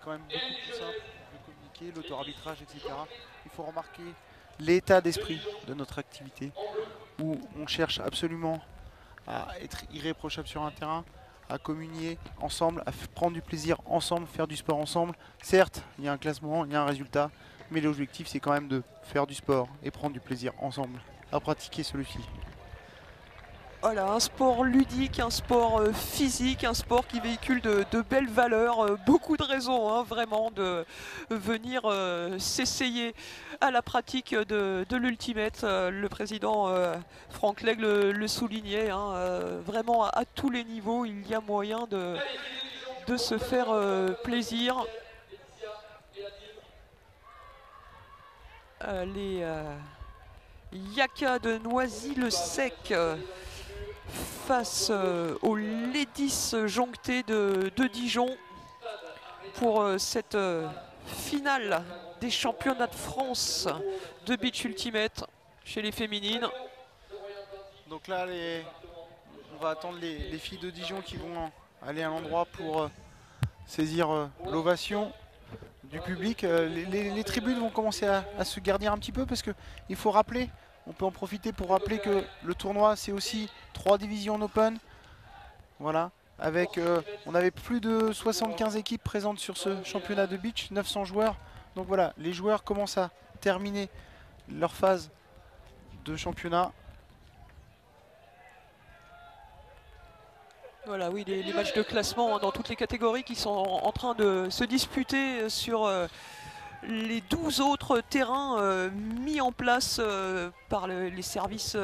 quand même beaucoup plus simple de communiquer, l'auto-arbitrage, etc. Il faut remarquer l'état d'esprit de notre activité, où on cherche absolument à être irréprochable sur un terrain, à communier ensemble, à prendre du plaisir ensemble, faire du sport ensemble. Certes, il y a un classement, il y a un résultat, mais l'objectif c'est quand même de faire du sport et prendre du plaisir ensemble à pratiquer celui-ci. Voilà, un sport ludique, un sport physique, un sport qui véhicule de belles valeurs, beaucoup de raisons hein, vraiment de venir s'essayer à la pratique de l'ultimate. Le président Franck Legge le soulignait, hein, vraiment à tous les niveaux il y a moyen de se faire plaisir. Les Yaka de Noisy-le-Sec face aux Ladies jonctées de Dijon pour cette finale des championnats de France de beach ultimate chez les féminines. Donc là, on va attendre les filles de Dijon qui vont aller à l'endroit pour saisir l'ovation du public. Les tribunes vont commencer à se garnir un petit peu parce qu'il faut rappeler, on peut en profiter pour rappeler que le tournoi c'est aussi 3 divisions en open. Voilà, avec on avait plus de 75 équipes présentes sur ce championnat de beach, 900 joueurs. Donc voilà, les joueurs commencent à terminer leur phase de championnat. Voilà, oui, les matchs de classement hein, dans toutes les catégories qui sont en train de se disputer sur les 12 autres terrains mis en place par les services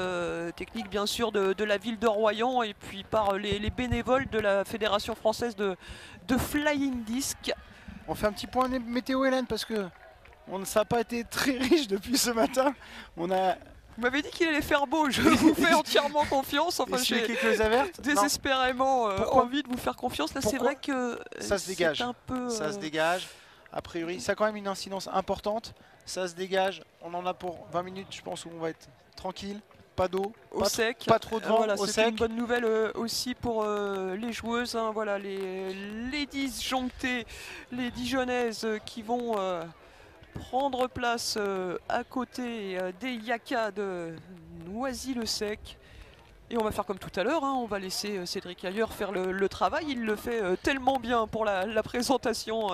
techniques bien sûr de la ville de Royan et puis par les bénévoles de la Fédération française de Flying Disc. On fait un petit point météo Hélène parce que ça n'a pas été très riche depuis ce matin. Vous m'avez dit qu'il allait faire beau, je vous fais entièrement confiance. Enfin, j'ai quelques avertes. Désespérément envie de vous faire confiance. Là, c'est vrai que ça se dégage. Un peu, ça se dégage. A priori, ça a quand même une incidence importante. Ça se dégage. On en a pour 20 minutes, je pense, où on va être tranquille. Pas d'eau, au sec. Pas trop de vent, voilà, au c'est sec. une bonne nouvelle aussi pour les joueuses. Hein, voilà, les Ladies jonctées, les Dijonnaises qui vont prendre place à côté des Yaka de Noisy-le-Sec. Et on va faire comme tout à l'heure, hein, on va laisser Cédric Ailleurs faire le travail. Il le fait tellement bien pour la présentation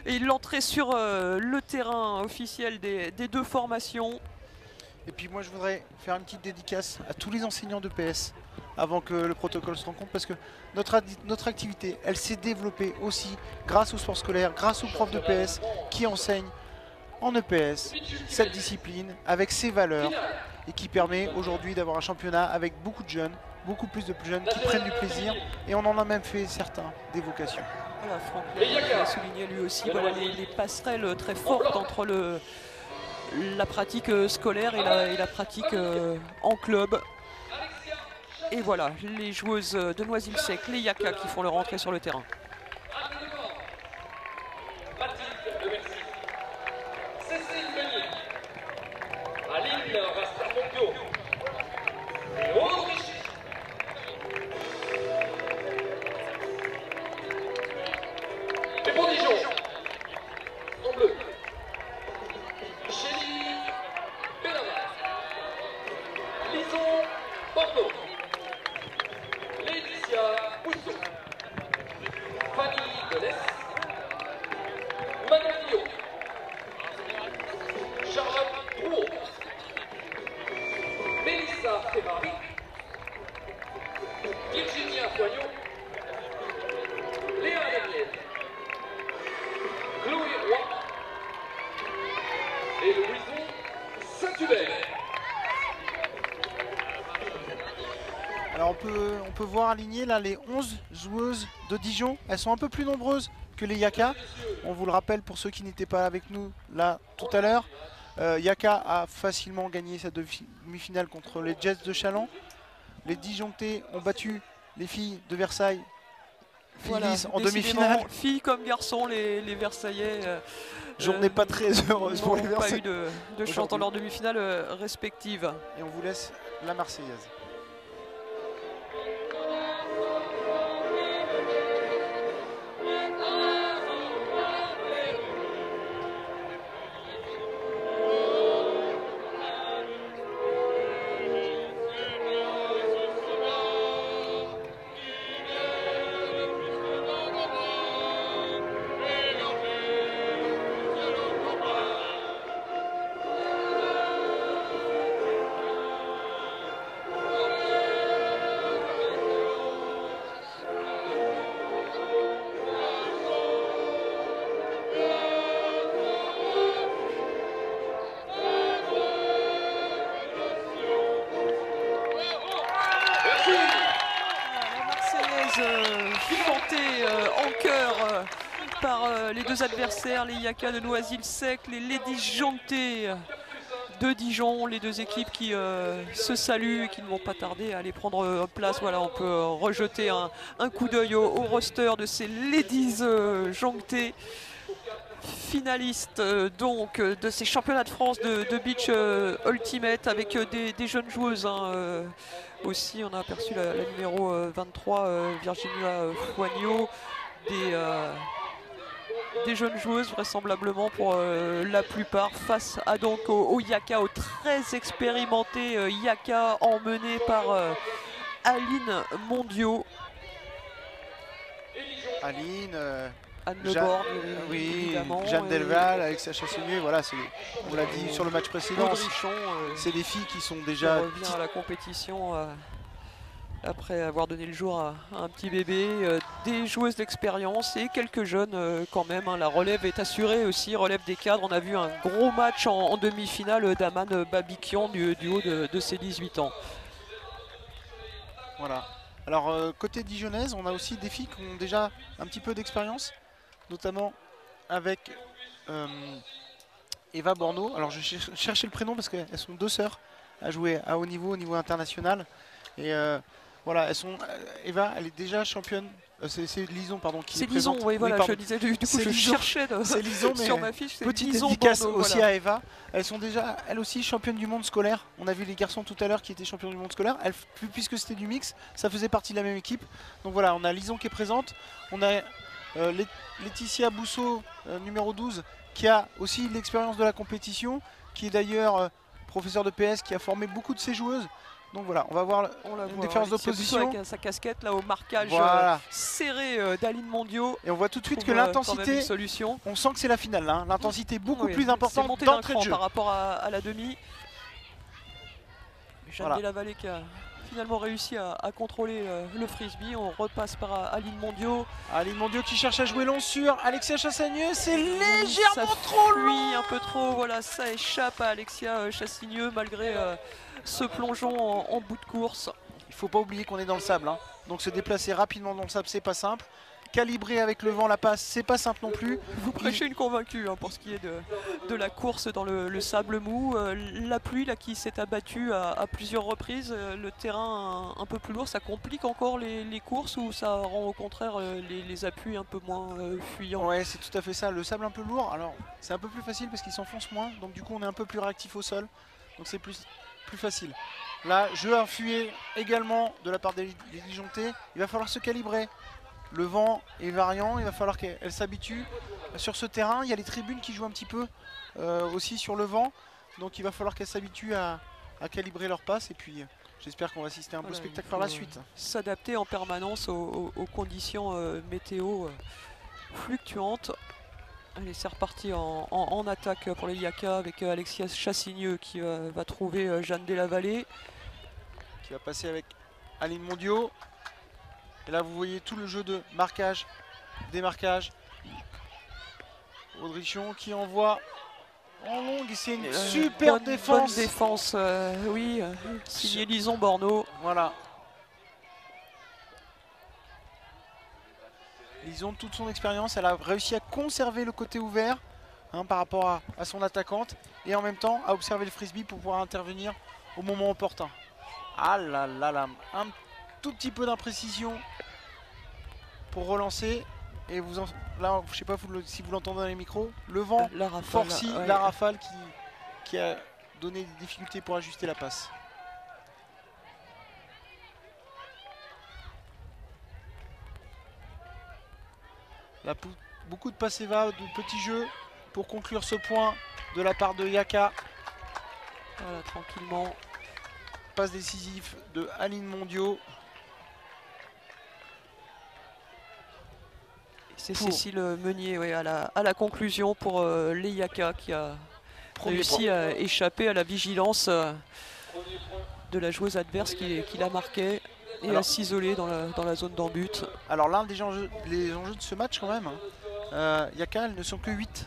et l'entrée sur le terrain officiel des deux formations. Et puis moi je voudrais faire une petite dédicace à tous les enseignants de PS avant que le protocole se rencontre parce que notre activité elle s'est développée aussi grâce au sport scolaire, grâce aux profs de PS qui enseignent en EPS cette discipline avec ses valeurs et qui permet aujourd'hui d'avoir un championnat avec beaucoup de jeunes, beaucoup plus de jeunes qui prennent du plaisir et on en a même fait certains des vocations. Voilà, Franck a souligné lui aussi voilà, les passerelles très fortes entre la pratique scolaire et la pratique en club. Et voilà, les joueuses de Noisy-le-Sec, les Yaka qui font leur entrée sur le terrain. Alors on peut voir aligner là les 11 joueuses de Dijon. Elles sont un peu plus nombreuses que les Yaka. On vous le rappelle pour ceux qui n'étaient pas avec nous là tout à l'heure. Yaka a facilement gagné sa demi-finale contre les Jets de Challans. Les Dijontais ont battu les filles de Versailles. Voilà, en demi-finale. Filles comme garçons, les Versaillais. Journée pas très heureuse pour les Versaillais. Pas eu de chance dans leur demi-finale respective. Et on vous laisse la Marseillaise. par les deux adversaires, les Yaka de Noisy-le-Sec, les Ladies Joncté de Dijon, les deux équipes qui se saluent et qui ne vont pas tarder à aller prendre place. Voilà, on peut rejeter un coup d'œil au roster de ces Ladies Joncté, finalistes donc de ces championnats de France de beach ultimate, avec des jeunes joueuses hein, aussi. On a aperçu la numéro 23 Virginia Foignot, des jeunes joueuses vraisemblablement pour la plupart, face à donc au Yaka, au très expérimenté Yaka emmené par Aline Mondiaux. Aline, Anne Leborgne, oui, évidemment. Jeanne Delval, Alexia Chassenier, voilà, on l'a dit sur le match précédent, Audrichon, c'est des filles qui sont déjà... qui revient à la compétition après avoir donné le jour à un petit bébé, des joueuses d'expérience et quelques jeunes quand même. Hein. La relève est assurée aussi, relève des cadres. On a vu un gros match en demi-finale d'Aman Babikian du haut de ses 18 ans. Voilà. Alors côté dijonnaise, on a aussi des filles qui ont déjà un petit peu d'expérience, notamment avec Eva Borneau. Alors je cherchais le prénom parce qu'elles sont deux sœurs à jouer à haut niveau, au niveau international. Et voilà, elles sont. Eva, elle est déjà championne. C'est Lison, pardon, qui est présente. Lison, oui, voilà, oui, je disais, du coup, je cherchais Lison, sur ma fiche. Petite Lison dédicace Bordeaux, aussi voilà. à Eva. Elles sont déjà, elles aussi, championnes du monde scolaire. On a vu les garçons tout à l'heure qui étaient champions du monde scolaire. Puisque c'était du mix, ça faisait partie de la même équipe. Donc voilà, on a Lison qui est présente. On a Laetitia Bousseau, numéro 12, qui a aussi l'expérience de la compétition, qui est d'ailleurs professeur de PS, qui a formé beaucoup de ses joueuses. Donc voilà, on va voir une différence d'opposition. Avec sa casquette là au marquage voilà. Serré d'Aline Mondiaux. Et on voit tout de suite que l'intensité, solution. On sent que c'est la finale là, hein. L'intensité est beaucoup plus importante monté d'entrée de jeu. Par rapport à la demi. Jeanne Delavallée qui a finalement réussi à contrôler le frisbee. On repasse par Aline Mondiaux. Aline Mondiaux qui cherche à jouer long sur Alexia Chassanieux, c'est légèrement trop long. Un peu trop, voilà, ça échappe à Alexia Chassanieux malgré ce plongeon en bout de course. Il ne faut pas oublier qu'on est dans le sable, hein. Donc se déplacer rapidement dans le sable, c'est pas simple. Calibrer avec le vent la passe, c'est pas simple non plus. Vous prêchez une convaincue hein, pour ce qui est de la course dans le sable mou. La pluie là, qui s'est abattue à plusieurs reprises, le terrain un peu plus lourd, ça complique encore les courses ou ça rend au contraire les appuis un peu moins fuyants? Ouais, c'est tout à fait ça. Le sable un peu lourd, alors c'est un peu plus facile parce qu'il s'enfonce moins, donc du coup on est un peu plus réactif au sol, donc c'est plus facile. Là, jeu à fuyer également de la part des Dijontais. Il va falloir se calibrer. Le vent est variant, il va falloir qu'elle s'habitue sur ce terrain. Il y a les tribunes qui jouent un petit peu aussi sur le vent. Donc il va falloir qu'elles s'habituent à calibrer leur passe. Et puis j'espère qu'on va assister à un beau spectacle par la suite. S'adapter en permanence aux conditions météo fluctuantes. Allez, c'est reparti en attaque pour les Yaka avec Alexia Chassanieux qui va trouver Jeanne Delavallée. Qui va passer avec Aline Mondiaux. Et là vous voyez tout le jeu de marquage, démarquage. Audrichon qui envoie en longue et c'est une super défense. Bonne défense, oui, signé Lison Borneau. Voilà. Lison, toute son expérience, elle a réussi à conserver le côté ouvert hein, par rapport à son attaquante et en même temps à observer le frisbee pour pouvoir intervenir au moment opportun. Ah là là là, un tout petit peu d'imprécision pour relancer. Et là, je sais pas si vous l'entendez dans les micros, le vent forcit la rafale qui a donné des difficultés pour ajuster la passe. Là, beaucoup de passes EVA, de petits jeux pour conclure ce point de la part de Yaka. Voilà, tranquillement. Passe décisif de Aline Mondiaux. C'est Cécile Meunier à la conclusion pour les Yaka qui a réussi à échapper à la vigilance de la joueuse adverse qui la marquait et à s'isoler dans la zone d'en-but. Alors l'un des enjeux de ce match quand même, Yaka, elles ne sont que 8.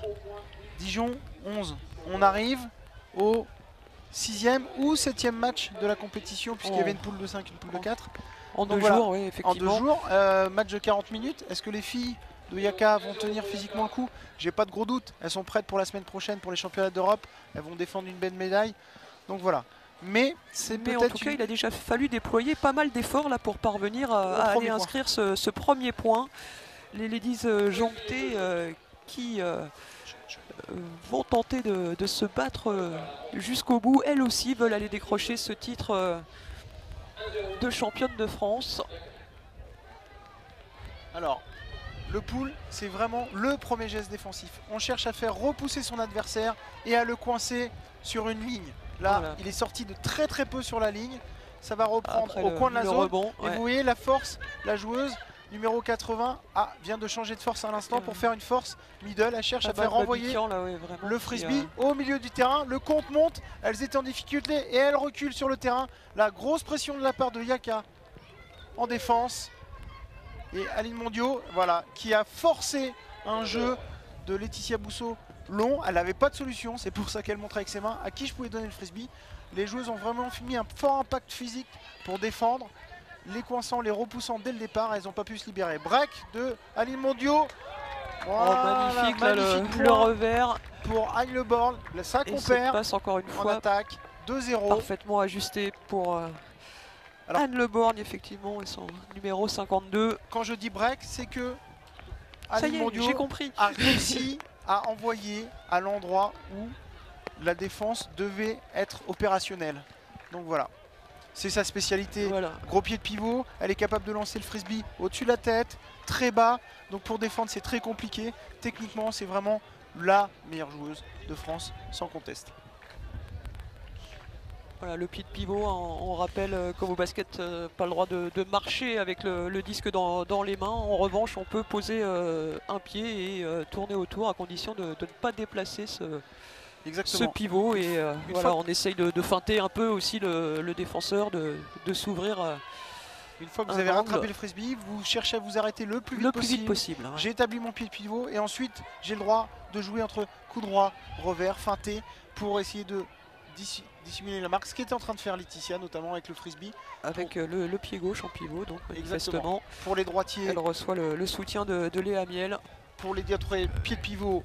Dijon 11. On arrive au 6e ou 7e match de la compétition puisqu'il y avait une poule de 5, une poule de 4. En 2 jours, oui, effectivement. En 2 jours, match de 40 minutes. Est-ce que les filles de Yaka vont tenir physiquement le coup. J'ai pas de gros doute. Elles sont prêtes pour la semaine prochaine pour les championnats d'Europe. Elles vont défendre une belle médaille. Donc voilà. Mais c'est Mais en peut-être tout cas, il a déjà fallu déployer pas mal d'efforts là pour parvenir à aller inscrire ce premier point. Les ladies jonctées qui vont tenter de se battre jusqu'au bout. Elles aussi veulent aller décrocher ce titre de championne de France. Alors, le pull, c'est vraiment le premier geste défensif. On cherche à faire repousser son adversaire et à le coincer sur une ligne. Là, voilà. Il est sorti de très très peu sur la ligne. Ça va reprendre après au coin de la zone. Rebond, et vous voyez la force, la joueuse numéro 80 vient de changer de force à l'instant pour faire une force middle. Elle cherche à faire renvoyer le frisbee au milieu du terrain. Le compte monte, elles étaient en difficulté et elles reculent sur le terrain. La grosse pression de la part de Yaka en défense. Et Aline Mondiaux, voilà, qui a forcé un jeu de Laetitia Bousseau long. Elle n'avait pas de solution, c'est pour ça qu'elle montre avec ses mains à qui je pouvais donner le frisbee. Les joueuses ont vraiment mis un fort impact physique pour défendre, les coinçant, les repoussant dès le départ. Elles n'ont pas pu se libérer. Break de Aline Mondiaux. Voilà, magnifique là, le revers pour Agne Le Born. Ça qu'on perd passe encore une fois en attaque. 2-0. Parfaitement ajusté pour Anne Le Born, effectivement, et son numéro 52. Quand je dis break, c'est que Aline Mondiaux j'ai compris. A réussi à envoyer à l'endroit où la défense devait être opérationnelle. Donc voilà, c'est sa spécialité. Voilà. Gros pied de pivot, elle est capable de lancer le frisbee au-dessus de la tête, très bas. Donc pour défendre, c'est très compliqué. Techniquement, c'est vraiment la meilleure joueuse de France, sans conteste. Voilà, le pied de pivot, on rappelle comme au basket, pas le droit de marcher avec le disque dans les mains. En revanche, on peut poser un pied et tourner autour à condition de ne pas déplacer ce pivot. Et voilà, on essaye de feinter un peu aussi le défenseur, de s'ouvrir. Une fois que vous avez rattrapé le frisbee, vous cherchez à vous arrêter le plus vite possible. Ouais. J'ai établi mon pied de pivot et ensuite j'ai le droit de jouer entre coup droit, revers, feinter pour essayer de dissimuler la marque, ce qu'était en train de faire Laetitia, notamment avec le frisbee. Avec le pied gauche en pivot, donc manifestement. Pour les droitiers. Elle reçoit le soutien de Léa Miel. Pour les pieds de pivot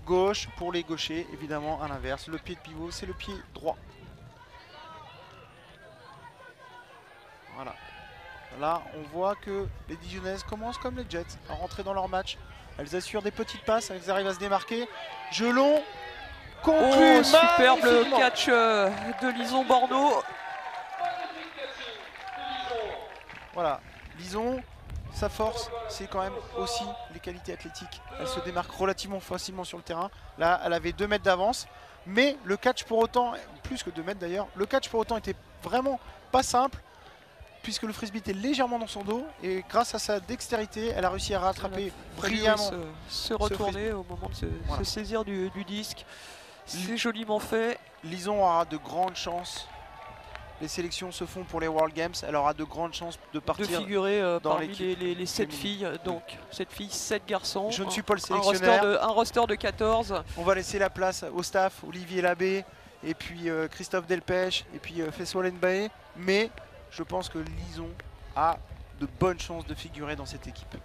gauche, pour les gauchers, évidemment, à l'inverse. Le pied de pivot, c'est le pied droit. Voilà. Là, on voit que les Dijonnaises commencent comme les Jets à rentrer dans leur match. Elles assurent des petites passes, elles arrivent à se démarquer. Gelon. Conclu, superbe catch de Lison Borneau. Voilà, Lison, sa force, c'est quand même aussi les qualités athlétiques. Elle se démarque relativement facilement sur le terrain. Là, elle avait 2 mètres d'avance. Mais le catch pour autant, plus que 2 mètres d'ailleurs, le catch pour autant était vraiment pas simple, puisque le frisbee était légèrement dans son dos. Et grâce à sa dextérité, elle a réussi à rattraper brillamment. Se retourner au moment de se saisir du disque. C'est joliment fait. Lison aura de grandes chances. Les sélections se font pour les World Games. Elle aura de grandes chances de partir. De figurer parmi les 7 filles. Donc 7 filles, 7 garçons. Je ne suis pas le sélectionneur. Un roster de 14. On va laisser la place au staff, Olivier Labbé, et puis Christophe Delpech, et puis Fessoal Mbaye. Mais je pense que Lison a de bonnes chances de figurer dans cette équipe.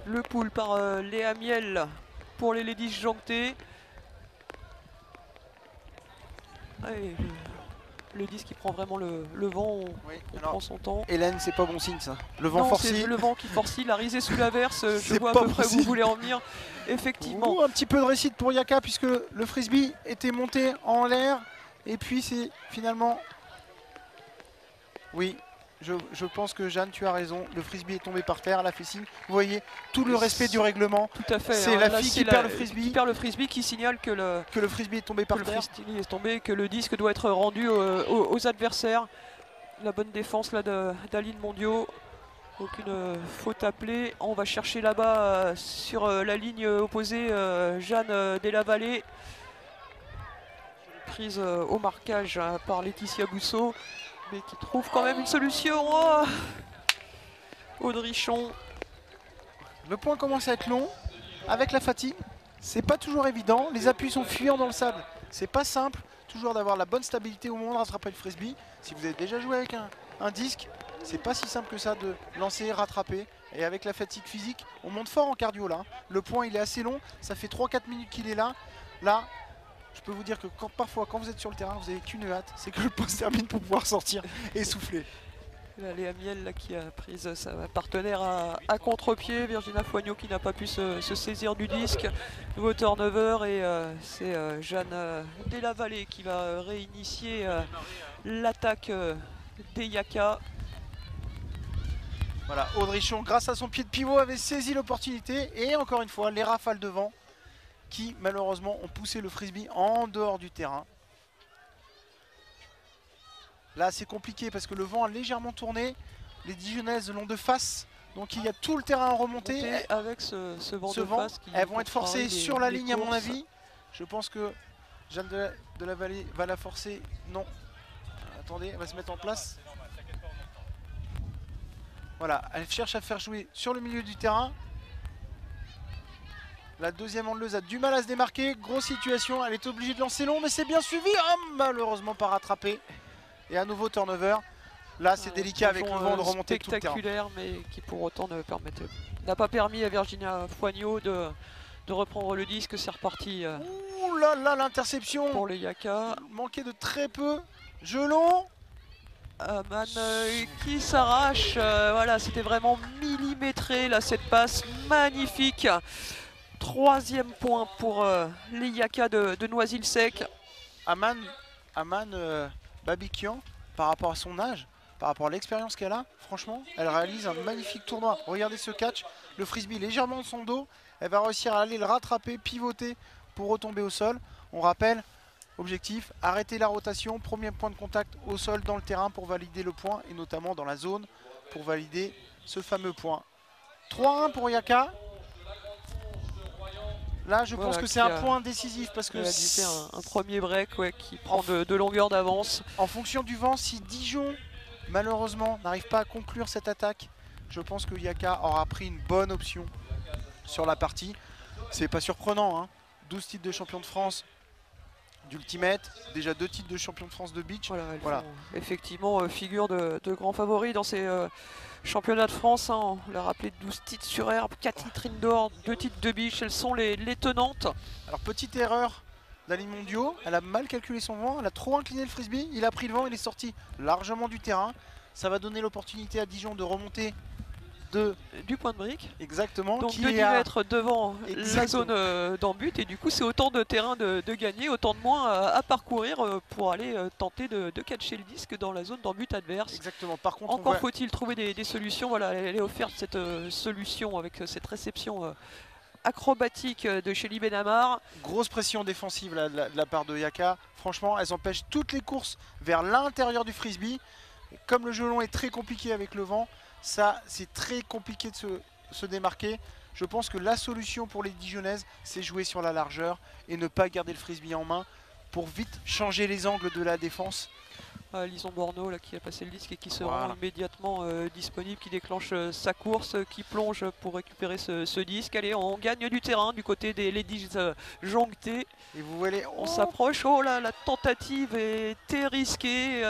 Le pull par Léa Miel pour les ladies jonctées. Allez, le disque qui prend vraiment le vent, on prend son temps. Hélène, c'est pas bon signe ça. Le vent forcit. C'est le vent qui forcit, la risée sous l'averse. Je vois à peu près où vous voulez en venir. Effectivement. Un petit peu de réussite pour Yaka puisque le frisbee était monté en l'air. Et puis c'est finalement... Oui. Je pense que Jeanne, tu as raison. Le frisbee est tombé par terre, elle a fait signe. Vous voyez, tout le respect du règlement. Tout à fait. C'est la fille qui perd le frisbee. Qui perd le frisbee, qui signale que le frisbee est tombé par terre. Est tombé, que le disque doit être rendu aux adversaires. La bonne défense là d'Aline Mondiaux. Aucune faute appelée. On va chercher là-bas sur la ligne opposée Jeanne Delavallée. Prise au marquage par Laetitia Bousseau. Mais qui trouve quand même une solution. Oh, Audrichon. Le point commence à être long. Avec la fatigue, c'est pas toujours évident. Les appuis sont fuyants dans le sable. C'est pas simple toujours d'avoir la bonne stabilité au moment de rattraper le frisbee. Si vous avez déjà joué avec un disque, C'est pas si simple que ça de lancer, rattraper. Et avec la fatigue physique, on monte fort en cardio là. Le point il est assez long, ça fait 3-4 minutes qu'il est là. Là, je peux vous dire que parfois quand vous êtes sur le terrain, vous n'avez qu'une hâte, c'est que le point se termine pour pouvoir sortir et souffler. Là, Léa Miel là, qui a pris sa partenaire à contre-pied. Virginia Foignot qui n'a pas pu se saisir du disque. Nouveau turnover et c'est Jeanne Delavallée qui va réinitier l'attaque des Yaka. Voilà, Audrichon, grâce à son pied de pivot, avait saisi l'opportunité. Et encore une fois, les rafales de vent qui, malheureusement, ont poussé le frisbee en dehors du terrain. Là, c'est compliqué parce que le vent a légèrement tourné. Les Dijonnaises l'ont de face. Donc, il y a tout le terrain à remonter. Avec ce vent de face. Elles vont être forcées sur la ligne, à mon avis. Je pense que Jeanne Delavallée va la forcer. Non. Attendez, elle va se mettre en place. Voilà, elle cherche à faire jouer sur le milieu du terrain. La deuxième handleuse a du mal à se démarquer. Grosse situation, elle est obligée de lancer long, mais c'est bien suivi. Oh, malheureusement pas rattrapé. Et à nouveau turnover. Là, c'est délicat avec le vent de remonter tout le terrain. Spectaculaire, mais qui pour autant n'a pas permis à Virginia Foignot de reprendre le disque. C'est reparti. Ouh là là, l'interception pour les Yaka. Manqué de très peu. Gelon. Aman qui s'arrache, voilà, c'était vraiment millimétré là cette passe magnifique. Troisième point pour les Yaka de Noisy-le-Sec. Aman Babikian, par rapport à son âge, par rapport à l'expérience qu'elle a, franchement, elle réalise un magnifique tournoi. Regardez ce catch, le frisbee légèrement de son dos, elle va réussir à aller le rattraper, pivoter pour retomber au sol. On rappelle, objectif, arrêter la rotation, premier point de contact au sol dans le terrain pour valider le point et notamment dans la zone pour valider ce fameux point. 3-1 pour Yaka. Là, je pense que c'est un point décisif parce que c'est un premier break qui prend de longueur d'avance. En fonction du vent, si Dijon, malheureusement, n'arrive pas à conclure cette attaque, je pense que Yaka aura pris une bonne option sur la partie. C'est pas surprenant, hein. 12 titres de champion de France d'Ultimate, déjà 2 titres de champion de France de beach. Voilà. Effectivement, figure de grands favoris dans ces championnats de France. Hein. On l'a rappelé, 12 titres sur herbe, 4 titres indoor, 2 titres de beach. Elles sont les tenantes. Alors, petite erreur d'Aline Mondiaux, elle a mal calculé son vent, elle a trop incliné le frisbee, il a pris le vent, il est sorti largement du terrain. Ça va donner l'opportunité à Dijon de remonter du point de brique. Exactement. Donc 2 mètres devant la zone d'en-but et du coup c'est autant de terrain de gagner, autant de moins à parcourir pour aller tenter de catcher le disque dans la zone d'en-but adverse. Exactement. Par contre, encore faut-il trouver des solutions. Voilà, elle est offerte cette solution avec cette réception acrobatique de Shelly Benamar. Grosse pression défensive là, de la part de Yaka. Franchement, elles empêchent toutes les courses vers l'intérieur du frisbee. Comme le gelon est très compliqué avec le vent, ça, c'est très compliqué de se démarquer. Je pense que la solution pour les Dijonnaises, c'est jouer sur la largeur et ne pas garder le frisbee en main pour vite changer les angles de la défense. Lison Borneau là, qui a passé le disque et qui se rend immédiatement disponible, qui déclenche sa course, qui plonge pour récupérer ce disque. Allez, on gagne du terrain du côté des Ladies Joncté. Et vous voyez, on s'approche. Oh là, la tentative était risquée.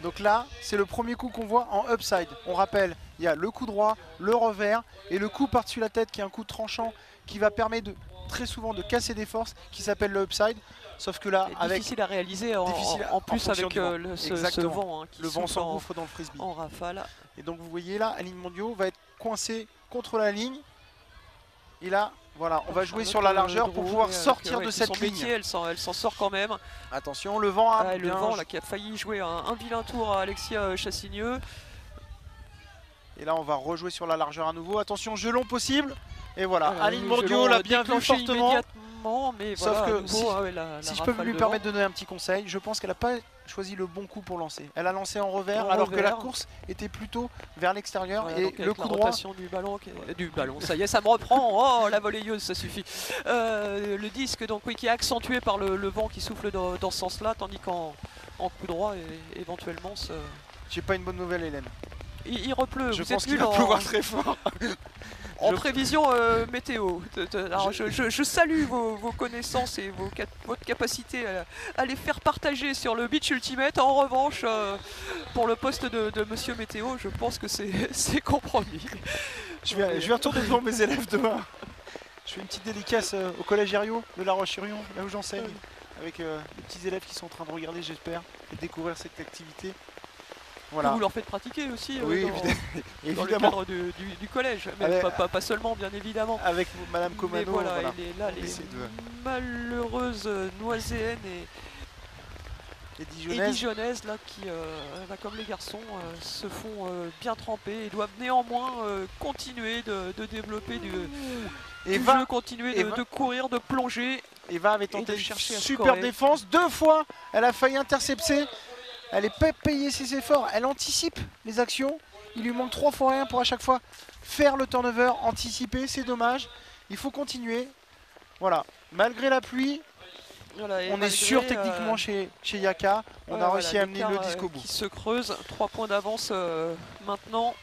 Donc là, c'est le premier coup qu'on voit en upside. On rappelle, il y a le coup droit, le revers et le coup par-dessus la tête qui est un coup tranchant qui va permettre très souvent de casser des forces, qui s'appelle le upside. Sauf que là, difficile à réaliser en plus avec ce vent qui le vent s'engouffre dans le frisbee. En rafale. Et donc vous voyez là, Aline Mondiaux va être coincée contre la ligne. Et là, voilà, on va jouer sur la largeur pour pouvoir sortir de cette ligne. Elle s'en sort quand même. Attention, le vent a le vent là, qui a failli jouer un vilain tour à Alexia Chassigneux. Et là, on va rejouer sur la largeur à nouveau. Attention, gelon possible. Et voilà, Aline Mondiaux l'a bien vu fortement. Mais sauf voilà, que nouveau, si je peux lui permettre de donner un petit conseil, je pense qu'elle n'a pas choisi le bon coup pour lancer. Elle a lancé en revers alors que la course était plutôt vers l'extérieur. Voilà, et le coup droit du ballon, ça y est, ça me reprend. Oh, la volleyeuse, ça suffit. Le disque donc qui est accentué par le vent qui souffle dans ce sens-là, tandis qu'en coup droit éventuellement j'ai pas une bonne nouvelle, Hélène. Il repleut. Je pense qu'il va pleuvoir très fort. En prévision météo. Alors, je salue vos connaissances et votre capacité à les faire partager sur le Beach Ultimate. En revanche, pour le poste de Monsieur Météo, je pense que c'est compromis. Je vais retourner devant mes élèves demain. Je fais une petite dédicace au collège Herriot de La Roche-sur-Yon, là où j'enseigne, avec les petits élèves qui sont en train de regarder, j'espère, et de découvrir cette activité. Voilà. Vous leur faites pratiquer aussi oui, dans le cadre du collège, mais pas seulement, bien évidemment. Avec Madame Comano. Mais voilà, voilà. Les malheureuses Noiséennes et Dijonnaises là, qui, comme les garçons, se font bien tremper et doivent néanmoins continuer de développer du jeu, continuer de courir, de plonger. Eva avait tenté une super défense 2 fois, elle a failli intercepter. Elle est pas payée ses efforts, elle anticipe les actions. Il lui manque 3 fois rien pour à chaque fois faire le turnover, anticiper, c'est dommage. Il faut continuer. Voilà, malgré la pluie, voilà, on est sûr techniquement chez Yaka. On a réussi à amener le disque au bout. Qui se creuse, 3 points d'avance maintenant.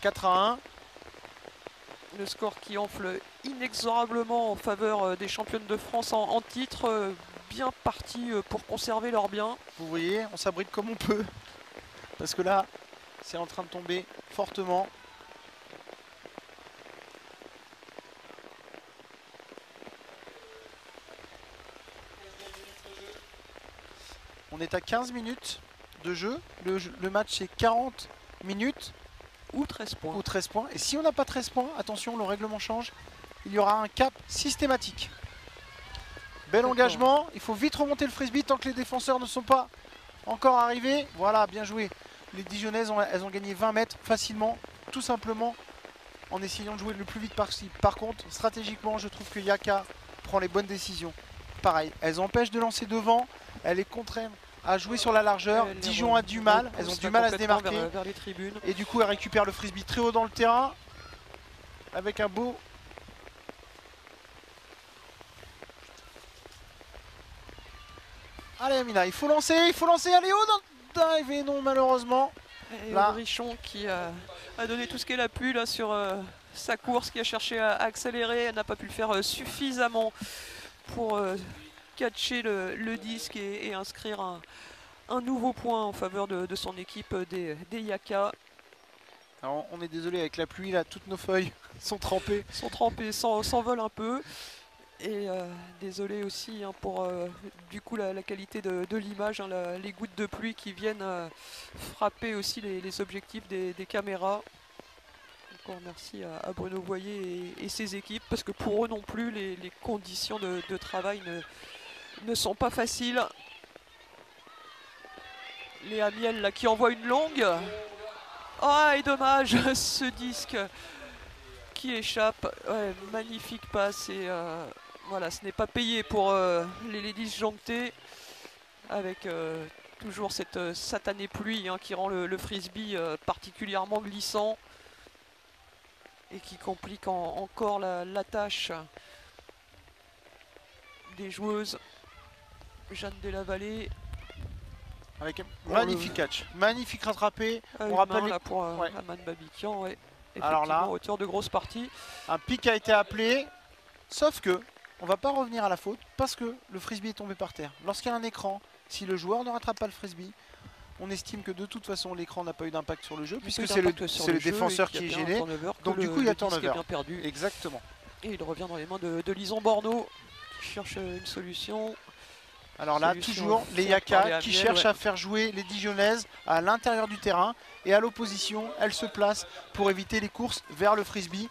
4-1. Le score qui enfle inexorablement en faveur des championnes de France en titre. Bien parti pour conserver leurs biens. Vous voyez, on s'abrite comme on peut. Parce que là, c'est en train de tomber fortement. On est à 15 minutes de jeu. Le match, c'est 40 minutes. Ou 13 points. Ou 13 points. Et si on n'a pas 13 points, attention, le règlement change. Il y aura un cap systématique. Bel engagement, il faut vite remonter le frisbee tant que les défenseurs ne sont pas encore arrivés. Voilà, bien joué. Les Dijonnaises, elles ont gagné 20 mètres facilement, tout simplement en essayant de jouer le plus vite possible. Par contre, stratégiquement, je trouve que Yaka prend les bonnes décisions. Pareil, elles empêchent de lancer devant, elles les contraignent à jouer sur la largeur. Dijon a du mal, elles ont du mal à se démarquer. Vers les tribunes. Et du coup, elles récupèrent le frisbee très haut dans le terrain avec un beau... Allez Amina, il faut lancer, allez haut dans dive et non malheureusement. Et là, Richon qui a donné tout ce qu'elle a pu là sur sa course, qui a cherché à accélérer, elle n'a pas pu le faire suffisamment pour catcher le disque et inscrire un nouveau point en faveur de son équipe des Yaka. Alors on est désolé avec la pluie là, toutes nos feuilles sont trempées. S'envolent un peu. Et désolé aussi hein, pour du coup la qualité de l'image, hein, les gouttes de pluie qui viennent frapper aussi les objectifs des caméras. Encore merci à Bruno Voyer et ses équipes, parce que pour eux non plus les conditions de travail ne sont pas faciles. Léa Miel là, qui envoie une longue. Ah, et dommage, ce disque qui échappe. Ouais, magnifique passe et voilà, ce n'est pas payé pour les Ladies Joncté, avec toujours cette satanée pluie hein, qui rend le frisbee particulièrement glissant et qui complique encore la tâche des joueuses. Jeanne Delavallée. Avec un magnifique catch, magnifique rattrapé. On rappelle là pour Aman Babikian, ouais. Alors là, hauteur de grosse partie. Un pic a été appelé, sauf que on va pas revenir à la faute parce que le frisbee est tombé par terre. Lorsqu'il y a un écran, si le joueur ne rattrape pas le frisbee, on estime que de toute façon l'écran n'a pas eu d'impact sur le jeu puisque c'est le défenseur qui est gêné. Donc du coup il y a turnover. Bien perdu. Exactement. Et il revient dans les mains de Lison Borneau qui cherche une solution. Alors là, toujours les Yaka qui cherchent à faire jouer les Dijonnaises à l'intérieur du terrain et à l'opposition, elles se placent pour éviter les courses vers le frisbee.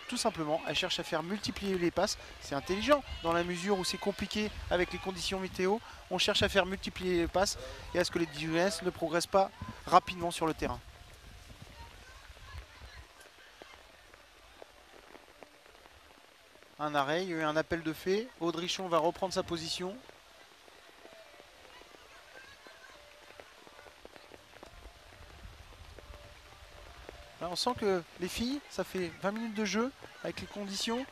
Tout simplement, elles cherchent à faire multiplier les passes. C'est intelligent dans la mesure où c'est compliqué avec les conditions météo. On cherche à faire multiplier les passes et à ce que les Dijonnaises ne progressent pas rapidement sur le terrain. Un arrêt, il y a eu un appel de fait. Audrichon va reprendre sa position. Là, on sent que les filles, ça fait 20 minutes de jeu avec les conditions,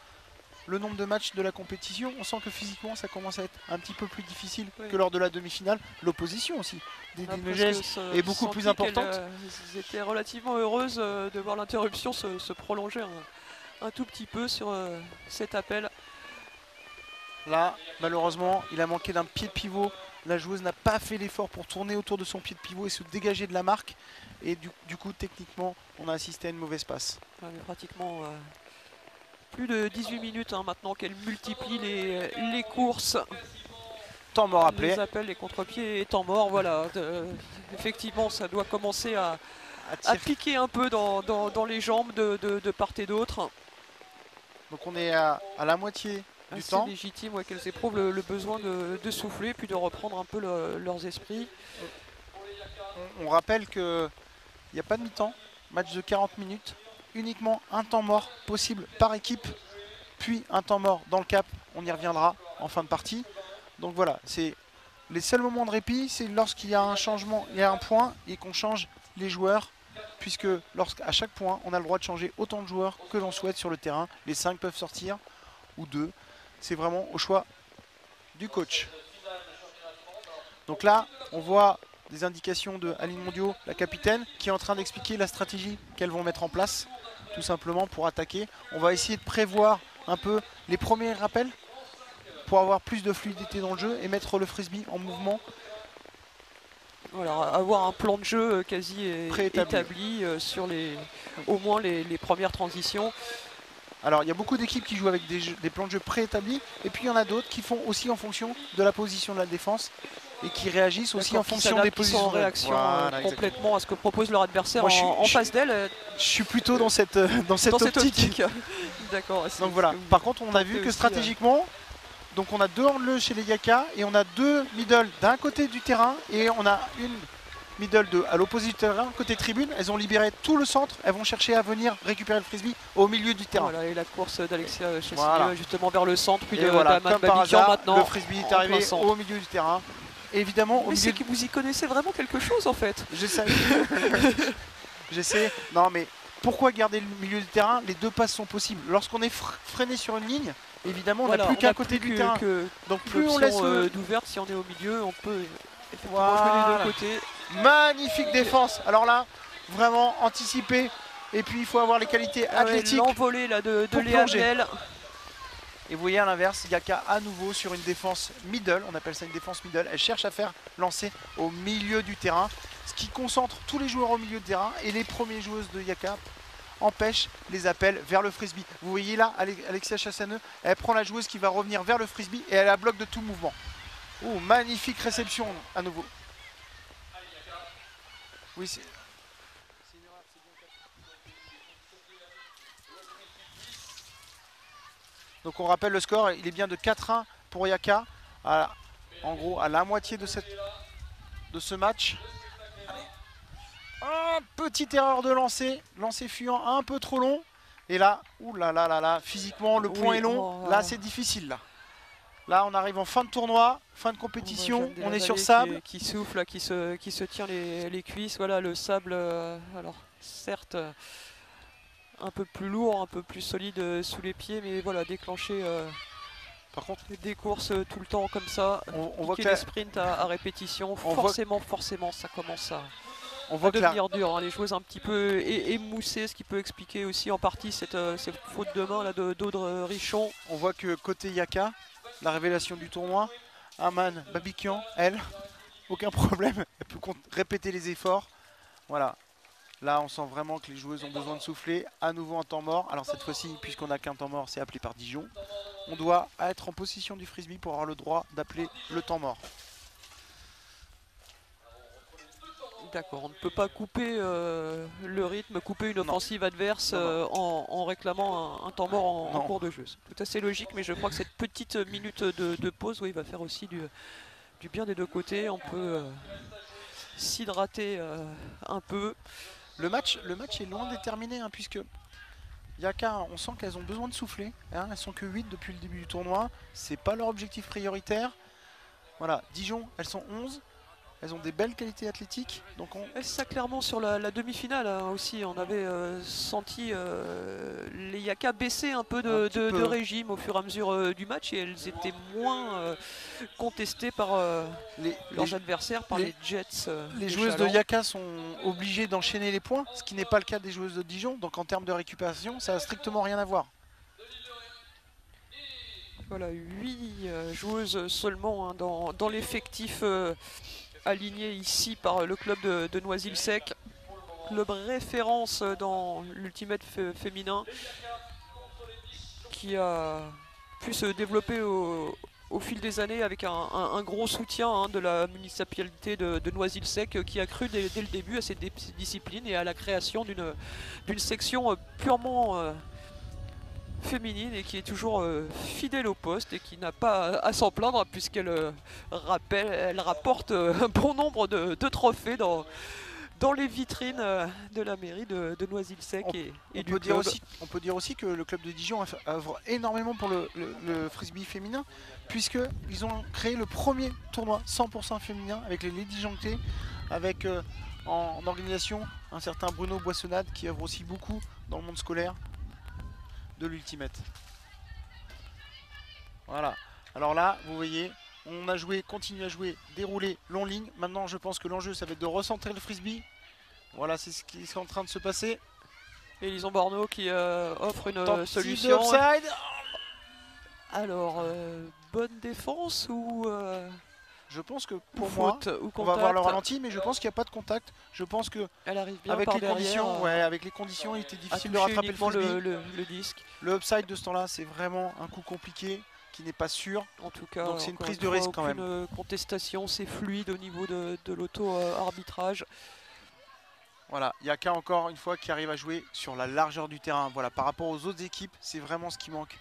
le nombre de matchs de la compétition. On sent que physiquement, ça commence à être un petit peu plus difficile que lors de la demi-finale. L'opposition aussi des Dijonnaises est beaucoup plus importante. Elles étaient relativement heureuses de voir l'interruption se prolonger un tout petit peu sur cet appel. Là, malheureusement, il a manqué d'un pied de pivot. La joueuse n'a pas fait l'effort pour tourner autour de son pied de pivot et se dégager de la marque. Et du coup, techniquement, on a assisté à une mauvaise passe. Ouais, mais pratiquement plus de 18 minutes hein, maintenant qu'elle multiplie les courses. Temps mort appelé. Les appels, les contre-pieds et temps mort. Voilà. Effectivement, ça doit commencer à piquer un peu dans les jambes de part et d'autre. Donc on est à la moitié du temps. C'est légitime ouais, qu'elles éprouvent le besoin de souffler puis de reprendre un peu leurs esprits. On rappelle qu'il n'y a pas de mi-temps, match de 40 minutes, uniquement un temps mort possible par équipe, puis un temps mort dans le cap, on y reviendra en fin de partie. Donc voilà, c'est les seuls moments de répit, c'est lorsqu'il y a un changement, il y a un point et qu'on change les joueurs, puisque à chaque point, on a le droit de changer autant de joueurs que l'on souhaite sur le terrain. Les 5 peuvent sortir, ou 2. C'est vraiment au choix du coach. Donc là, on voit des indications de Aline Mondiaux, la capitaine, qui est en train d'expliquer la stratégie qu'elles vont mettre en place, tout simplement pour attaquer. On va essayer de prévoir un peu les premiers rappels pour avoir plus de fluidité dans le jeu et mettre le frisbee en mouvement. Voilà, avoir un plan de jeu quasi établi sur au moins les premières transitions. Alors il y a beaucoup d'équipes qui jouent avec des plans de jeu préétablis et puis il y en a d'autres qui font aussi en fonction de la position de la défense et qui réagissent aussi en fonction des positions. En réaction voilà, complètement à ce que propose leur adversaire. Moi, en face d'elle. Je suis plutôt dans cette optique. D'accord. Donc voilà, par contre on a vu que stratégiquement, donc on a 2 handleux chez les Yaka et on a 2 middle d'un côté du terrain et on a une middle à l'opposé du terrain, côté tribune. Elles ont libéré tout le centre, elles vont chercher à venir récupérer le frisbee au milieu du terrain. Voilà, et la course d'Alexia Chassigny justement vers le centre, puis de voilà, Daman comme par hasard, maintenant. Le frisbee est arrivé au milieu du terrain. Et évidemment, mais c'est que vous y connaissez vraiment quelque chose en fait. J'essaie. J'essaie. Non mais pourquoi garder le milieu du terrain? Les 2 passes sont possibles. Lorsqu'on est freiné sur une ligne, évidemment, on n'a plus qu'un côté du terrain. Donc plus on laisse d'ouverte, si on est au milieu, on peut voilà. jouer les 2 côtés. Magnifique défense. Alors là, vraiment anticipé. Et puis il faut avoir les qualités athlétiques. L'envolée là de Léa Miel. Et vous voyez à l'inverse, Yaka à nouveau sur une défense middle, on appelle ça une défense middle. Elle cherche à faire lancer au milieu du terrain, ce qui concentre tous les joueurs au milieu de terrain. Et les premières joueuses de Yaka empêchent les appels vers le frisbee. Vous voyez là, Alexia Chassaneux, elle prend la joueuse qui va revenir vers le frisbee et elle la bloque de tout mouvement. Oh, magnifique réception à nouveau. Oui, c'est... Donc on rappelle le score, il est bien de 4-1 pour Yaka, en gros à la moitié de ce match. Petite erreur de lancer fuyant un peu trop long. Et là, oulala, physiquement le point est long, là c'est difficile là. Là on arrive en fin de tournoi, fin de compétition, on est sur sable. Qui souffle, là, qui se tient les cuisses, voilà le sable, alors certes... un peu plus lourd, un peu plus solide sous les pieds, mais voilà, déclencher par contre des courses tout le temps comme ça, on voit que des sprints à répétition, forcément ça commence à devenir dur. Hein. Les joueuses un petit peu émoussées, ce qui peut expliquer aussi en partie cette faute de main là d'Audre Richon. On voit que côté Yaka, la révélation du tournoi, Aman Babikian, elle, aucun problème, elle peut répéter les efforts. Voilà. Là, on sent vraiment que les joueuses ont besoin de souffler. À nouveau en temps mort. Alors cette fois-ci, puisqu'on n'a qu'un temps mort, c'est appelé par Dijon. On doit être en position du frisbee pour avoir le droit d'appeler le temps mort. D'accord, on ne peut pas couper le rythme, couper une offensive adverse en réclamant un temps mort en cours de jeu. C'est tout assez logique, mais je crois que cette petite minute de pause va faire aussi du bien des 2 côtés. On peut s'hydrater un peu. Le match est loin de terminer, hein, puisque Yaka, on sent qu'elles ont besoin de souffler. Hein, elles sont que 8 depuis le début du tournoi. C'est pas leur objectif prioritaire. Voilà, Dijon, elles sont 11. elles ont des belles qualités athlétiques. Donc Et ça, clairement, sur la demi-finale hein, aussi, on avait senti les Yaka baisser un peu de régime au fur et à mesure du match et elles étaient moins contestées par leurs adversaires, par les Jets. Les joueuses de Yaka sont obligées d'enchaîner les points, ce qui n'est pas le cas des joueuses de Dijon. Donc en termes de récupération, ça n'a strictement rien à voir. Voilà, 8 joueuses seulement hein, dans l'effectif aligné ici par le club de Noisy-le-Sec. Club référence dans l'Ultimate féminin qui a pu se développer au fil des années avec un gros soutien hein, de la municipalité de Noisy-le-Sec qui a cru dès le début à cette discipline et à la création d'une section purement féminine et qui est toujours fidèle au poste et qui n'a pas à s'en plaindre puisqu'elle rapporte un bon nombre de trophées dans les vitrines de la mairie de Noisy-le-Sec et du club. On peut dire aussi que le club de Dijon œuvre énormément pour le frisbee féminin puisqu'ils ont créé le premier tournoi 100% féminin avec les Lady Jonctées avec en organisation un certain Bruno Boissonnade qui œuvre aussi beaucoup dans le monde scolaire de l'Ultimate. Voilà. Alors là, vous voyez, on a joué, continue à jouer, déroulé, long ligne. Maintenant, je pense que l'enjeu, ça va être de recentrer le frisbee. Voilà, c'est ce qui est en train de se passer. Élison Borneau qui offre une solution. Offside. Alors, bonne défense ou je pense que pour moi, on va voir le ralenti, mais je pense qu'il n'y a pas de contact. Je pense que elle arrive bien avec par les derrière, conditions, avec les conditions, il était difficile de rattraper le frisbee. Le disque. Le upside de ce temps-là, c'est vraiment un coup compliqué qui n'est pas sûr. En tout cas, donc c'est une prise de risque quand même. Aucune contestation, c'est fluide au niveau de l'auto-arbitrage. Voilà, Yaka encore une fois qui arrive à jouer sur la largeur du terrain. Voilà, par rapport aux autres équipes, c'est vraiment ce qui manque.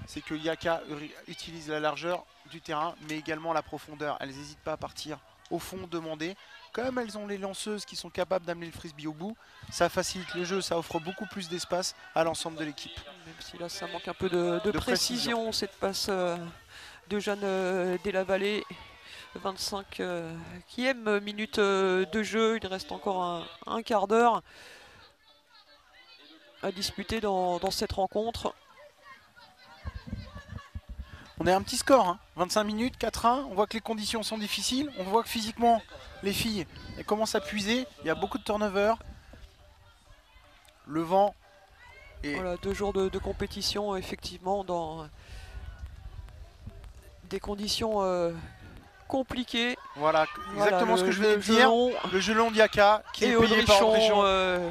C'est que Yaka utilise la largeur du terrain, mais également la profondeur. Elles n'hésitent pas à partir au fond, demander. Comme elles ont les lanceuses qui sont capables d'amener le frisbee au bout, ça facilite le jeu, ça offre beaucoup plus d'espace à l'ensemble de l'équipe. Même si là, ça manque un peu de précision, cette passe de Jeanne Delavallée. 25e minute de jeu, il reste encore un quart d'heure à disputer dans cette rencontre. On est à un petit score, hein. 25 minutes, 4-1, on voit que les conditions sont difficiles, on voit que physiquement les filles elles commencent à puiser, il y a beaucoup de turnover. Le vent est... Voilà, 2 jours de compétition effectivement dans des conditions compliqué. Voilà, exactement ce que je venais de dire. Le gelon d'Yaka qui est payé par Autrichon.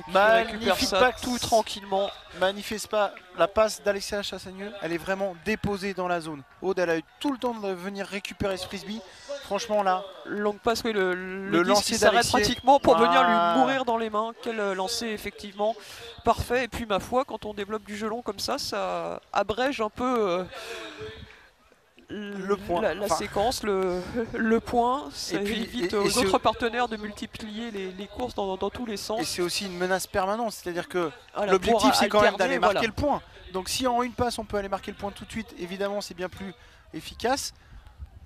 Magnifique ça tout tranquillement. Magnifique pas la passe d'Alexia Chassagneux. Elle est vraiment déposée dans la zone. Aude, elle a eu tout le temps de venir récupérer ce frisbee. Franchement là. Longue passe, oui, le lancer s'arrête pratiquement pour venir lui mourir dans les mains. Quel lancer effectivement parfait. Et puis ma foi, quand on développe du gelon comme ça abrège un peu. Le point, la séquence, le point, ça évite aux autres partenaires de multiplier les courses dans tous les sens. Et c'est aussi une menace permanente, c'est-à-dire que l'objectif c'est quand même d'aller marquer le point. Donc si en une passe on peut aller marquer le point tout de suite, évidemment c'est bien plus efficace,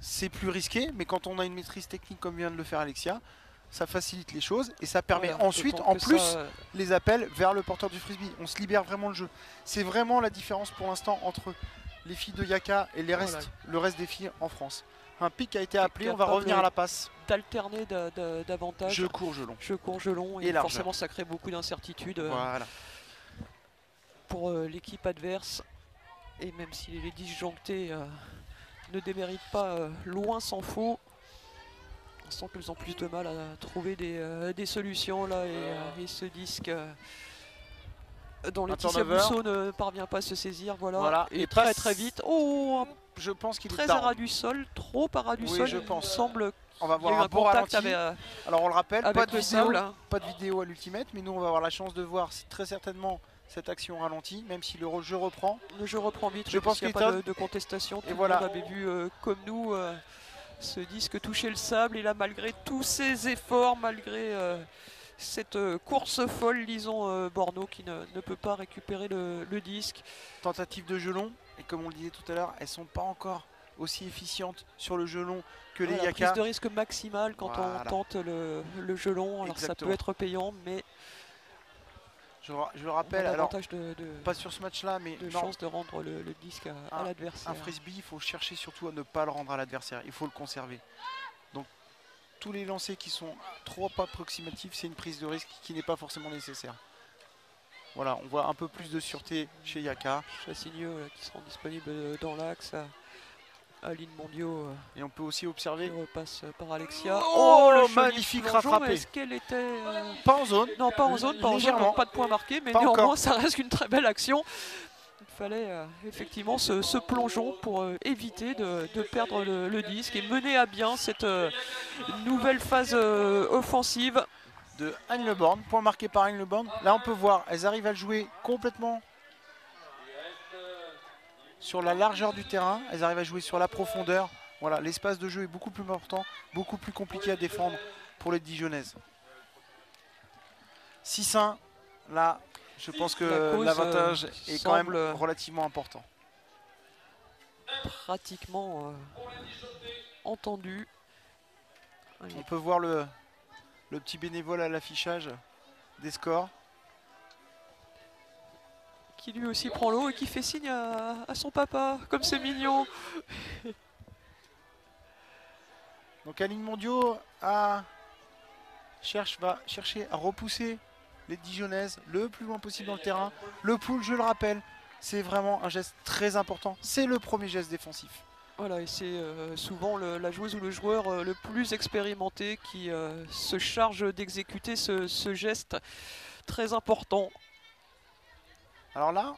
c'est plus risqué, mais quand on a une maîtrise technique comme vient de le faire Alexia, ça facilite les choses et ça permet ensuite, en plus, les appels vers le porteur du frisbee. On se libère vraiment le jeu. C'est vraiment la différence pour l'instant entre les filles de Yaka et le reste des filles en France. Un pic a été appelé, on va revenir à la passe. D'alterner davantage. Je cours, je long. Je cours, je long. Et forcément, ça crée beaucoup d'incertitudes pour l'équipe adverse. Et même si les disjonctés ne déméritent pas, loin s'en faut. On sent qu'elles ont plus de mal à trouver des solutions là et ce disque. Dont Laetitia Bousseau ne parvient pas à se saisir, voilà. Et très vite. Oh, je pense qu'il est très à ras du sol, trop à ras du sol. Je pense. Il semble. On va voir un bon ralenti. Alors on le rappelle, pas de vidéo à l'Ultimate, mais nous on va avoir la chance de voir très certainement cette action ralentie, même si le jeu reprend. Le jeu reprend vite. Je pense qu'il n'y a pas de contestation. Tout le monde avait vu comme nous ce disque toucher le sable. Et là, malgré tous ses efforts, malgré cette course folle, lisons Borneau qui ne peut pas récupérer le disque. Tentative de gelon, et comme on le disait tout à l'heure, elles ne sont pas encore aussi efficiente sur le jeu long que les Voilà, Yaka. prise de risque maximale quand Voilà. on tente le jeu long. Alors ça Exactement. peut être payant, mais Je le on a rappelle, alors davantage pas sur ce match-là, mais de non, chances de rendre le disque à l'adversaire. un frisbee, il faut chercher surtout à ne pas le rendre à l'adversaire, il faut le conserver. Donc tous les lancers qui sont trop approximatifs, c'est une prise de risque qui n'est pas forcément nécessaire. Voilà, on voit un peu plus de sûreté chez Yaka. Chassigneux qui seront disponibles dans l'axe. Aline Mondio Et on peut aussi observer. qui repasse par Alexia. Oh, le le joli magnifique plongeon. rattrapé. Est-ce qu'elle était Pas en zone. non, pas en zone, Légèrement. donc pas de point marqué, mais Pas néanmoins encore. ça reste une très belle action. Il fallait effectivement ce plongeon pour éviter de perdre le disque et mener à bien cette nouvelle phase offensive. De Anne Le Born, point marqué par Anne Le Born. Là on peut voir, elles arrivent à jouer complètement sur la largeur du terrain, elles arrivent à jouer sur la profondeur. Voilà, l'espace de jeu est beaucoup plus important, beaucoup plus compliqué à défendre pour les Dijonnaises. 6-1, là je pense que l'avantage est quand même relativement important. Pratiquement entendu. On peut voir le petit bénévole à l'affichage des scores. Qui lui aussi prend l'eau et qui fait signe à son papa, comme c'est mignon. Donc Aline Mondio va chercher à repousser les Dijonnaises le plus loin possible dans le terrain. Le pull, je le rappelle, c'est vraiment un geste très important. C'est le premier geste défensif. Voilà, et c'est souvent la joueuse ou le joueur le plus expérimenté qui se charge d'exécuter ce geste très important. Alors là,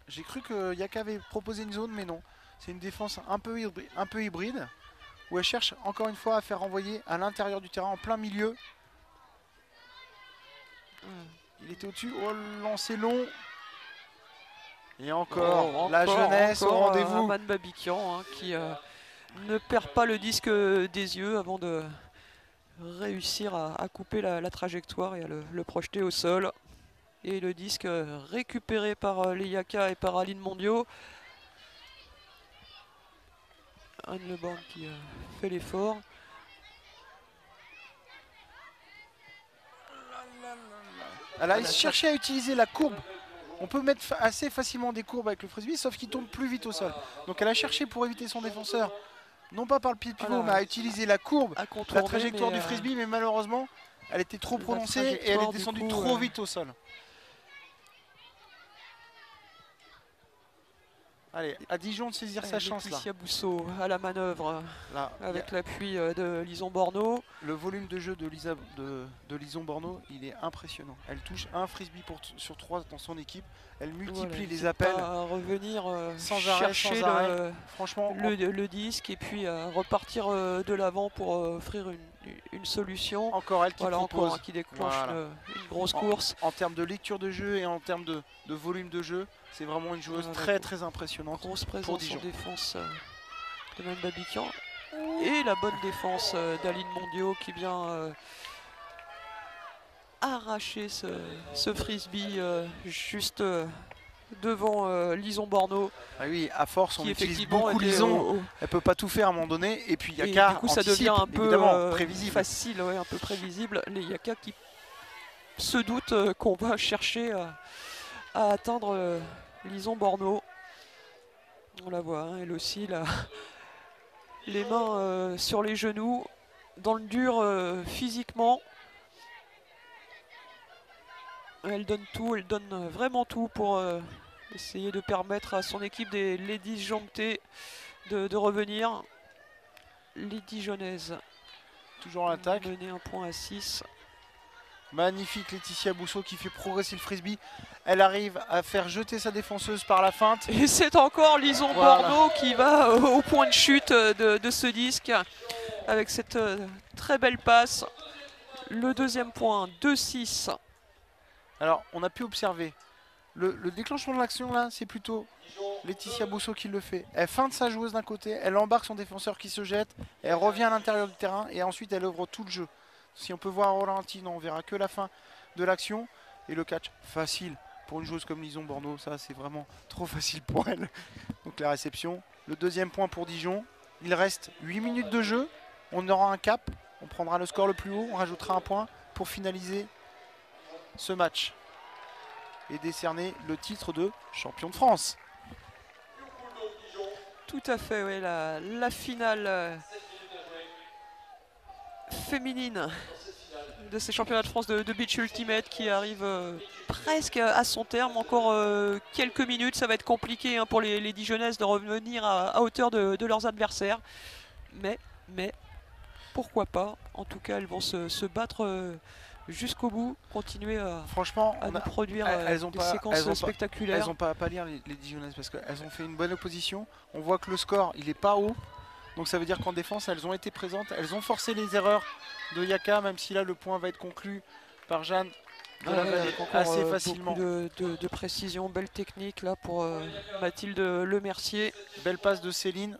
j'ai cru que Yaka avait proposé une zone, mais non. C'est une défense un peu hybride, où elle cherche encore une fois à faire renvoyer à l'intérieur du terrain, en plein milieu. Il était au-dessus. Oh, le lancer long. Et encore, la jeunesse au rendez-vous. Aman Babikian qui ne perd pas le disque des yeux avant de réussir à couper la trajectoire et à le projeter au sol. Et le disque récupéré par les Yaka et par Aline Mondio. Anne Le Born qui fait l'effort. Elle a cherché à utiliser la courbe. On peut mettre assez facilement des courbes avec le frisbee, sauf qu'il tombe plus vite au sol. Donc elle a cherché pour éviter son défenseur, non pas par le pied de pivot, mais à utiliser la courbe, la trajectoire du frisbee, mais malheureusement, elle était trop prononcée et elle est descendue trop vite au sol. Allez, à Dijon de saisir sa chance là. Laetitia Bousseau à la manœuvre là, avec l'appui de Lison Borneau. Le volume de jeu de Lison Borneau, il est impressionnant. Elle touche un frisbee sur 3 dans son équipe. Elle multiplie les appels. À revenir sans chercher arrêt. Franchement, le disque et puis repartir de l'avant pour offrir une solution. Encore elle qui propose. Encore qui déclenche une grosse course. En termes de lecture de jeu et en termes de volume de jeu, c'est vraiment une joueuse très impressionnante. Grosse présence pour Dijon. en défense de Mme Babikian. Et la bonne défense d'Aline Mondio qui vient arracher ce frisbee juste devant Lison Borneau. Ah oui, à force on utilise beaucoup Lison. Elle peut pas tout faire à un moment donné. Et puis Yaka, du coup ça devient un peu prévisible. facile, un peu prévisible. Les Yaka qui se doutent qu'on va chercher à atteindre Lison Borneau. On la voit, elle aussi, les mains sur les genoux, dans le dur physiquement. Elle donne tout, elle donne vraiment tout pour essayer de permettre à son équipe des Ladies Jonctées de revenir. Les Dijonnaises. Toujours en attaque. Mener un point à 6. Magnifique Laetitia Bousseau qui fait progresser le frisbee. Elle arrive à faire jeter sa défenseuse par la feinte. Et c'est encore Lison Borneau qui va au point de chute de ce disque avec cette très belle passe. Le deuxième point, 2-6. Alors on a pu observer le déclenchement de l'action là, c'est plutôt Laetitia Bousseau qui le fait. Elle feinte sa joueuse d'un côté, elle embarque son défenseur qui se jette, elle revient à l'intérieur du terrain et ensuite elle ouvre tout le jeu. Si on peut voir au ralenti, on verra que la fin de l'action et le catch facile pour une joueuse comme Lison Borneau, ça c'est vraiment trop facile pour elle. Donc la réception le deuxième point pour Dijon. Il reste 8 minutes de jeu. On aura un cap. On prendra le score le plus haut. On rajoutera un point pour finaliser ce match et décerner le titre de champion de France. Tout à fait, oui, la finale féminine de ces championnats de France de Beach Ultimate qui arrive presque à son terme. Encore quelques minutes, ça va être compliqué pour les Dijonnaises de revenir à hauteur de leurs adversaires. Mais pourquoi pas. En tout cas, elles vont se battre jusqu'au bout, continuer à nous produire des séquences spectaculaires. Elles n'ont pas à pâlir les Dijonnaises parce qu'elles ont fait une bonne opposition. On voit que le score, il n'est pas haut. Donc ça veut dire qu'en défense, elles ont été présentes. Elles ont forcé les erreurs de Yaka, même si là, le point va être conclu par Jeanne assez facilement. Beaucoup de précision, belle technique là pour Mathilde Lemercier. Belle passe de Céline.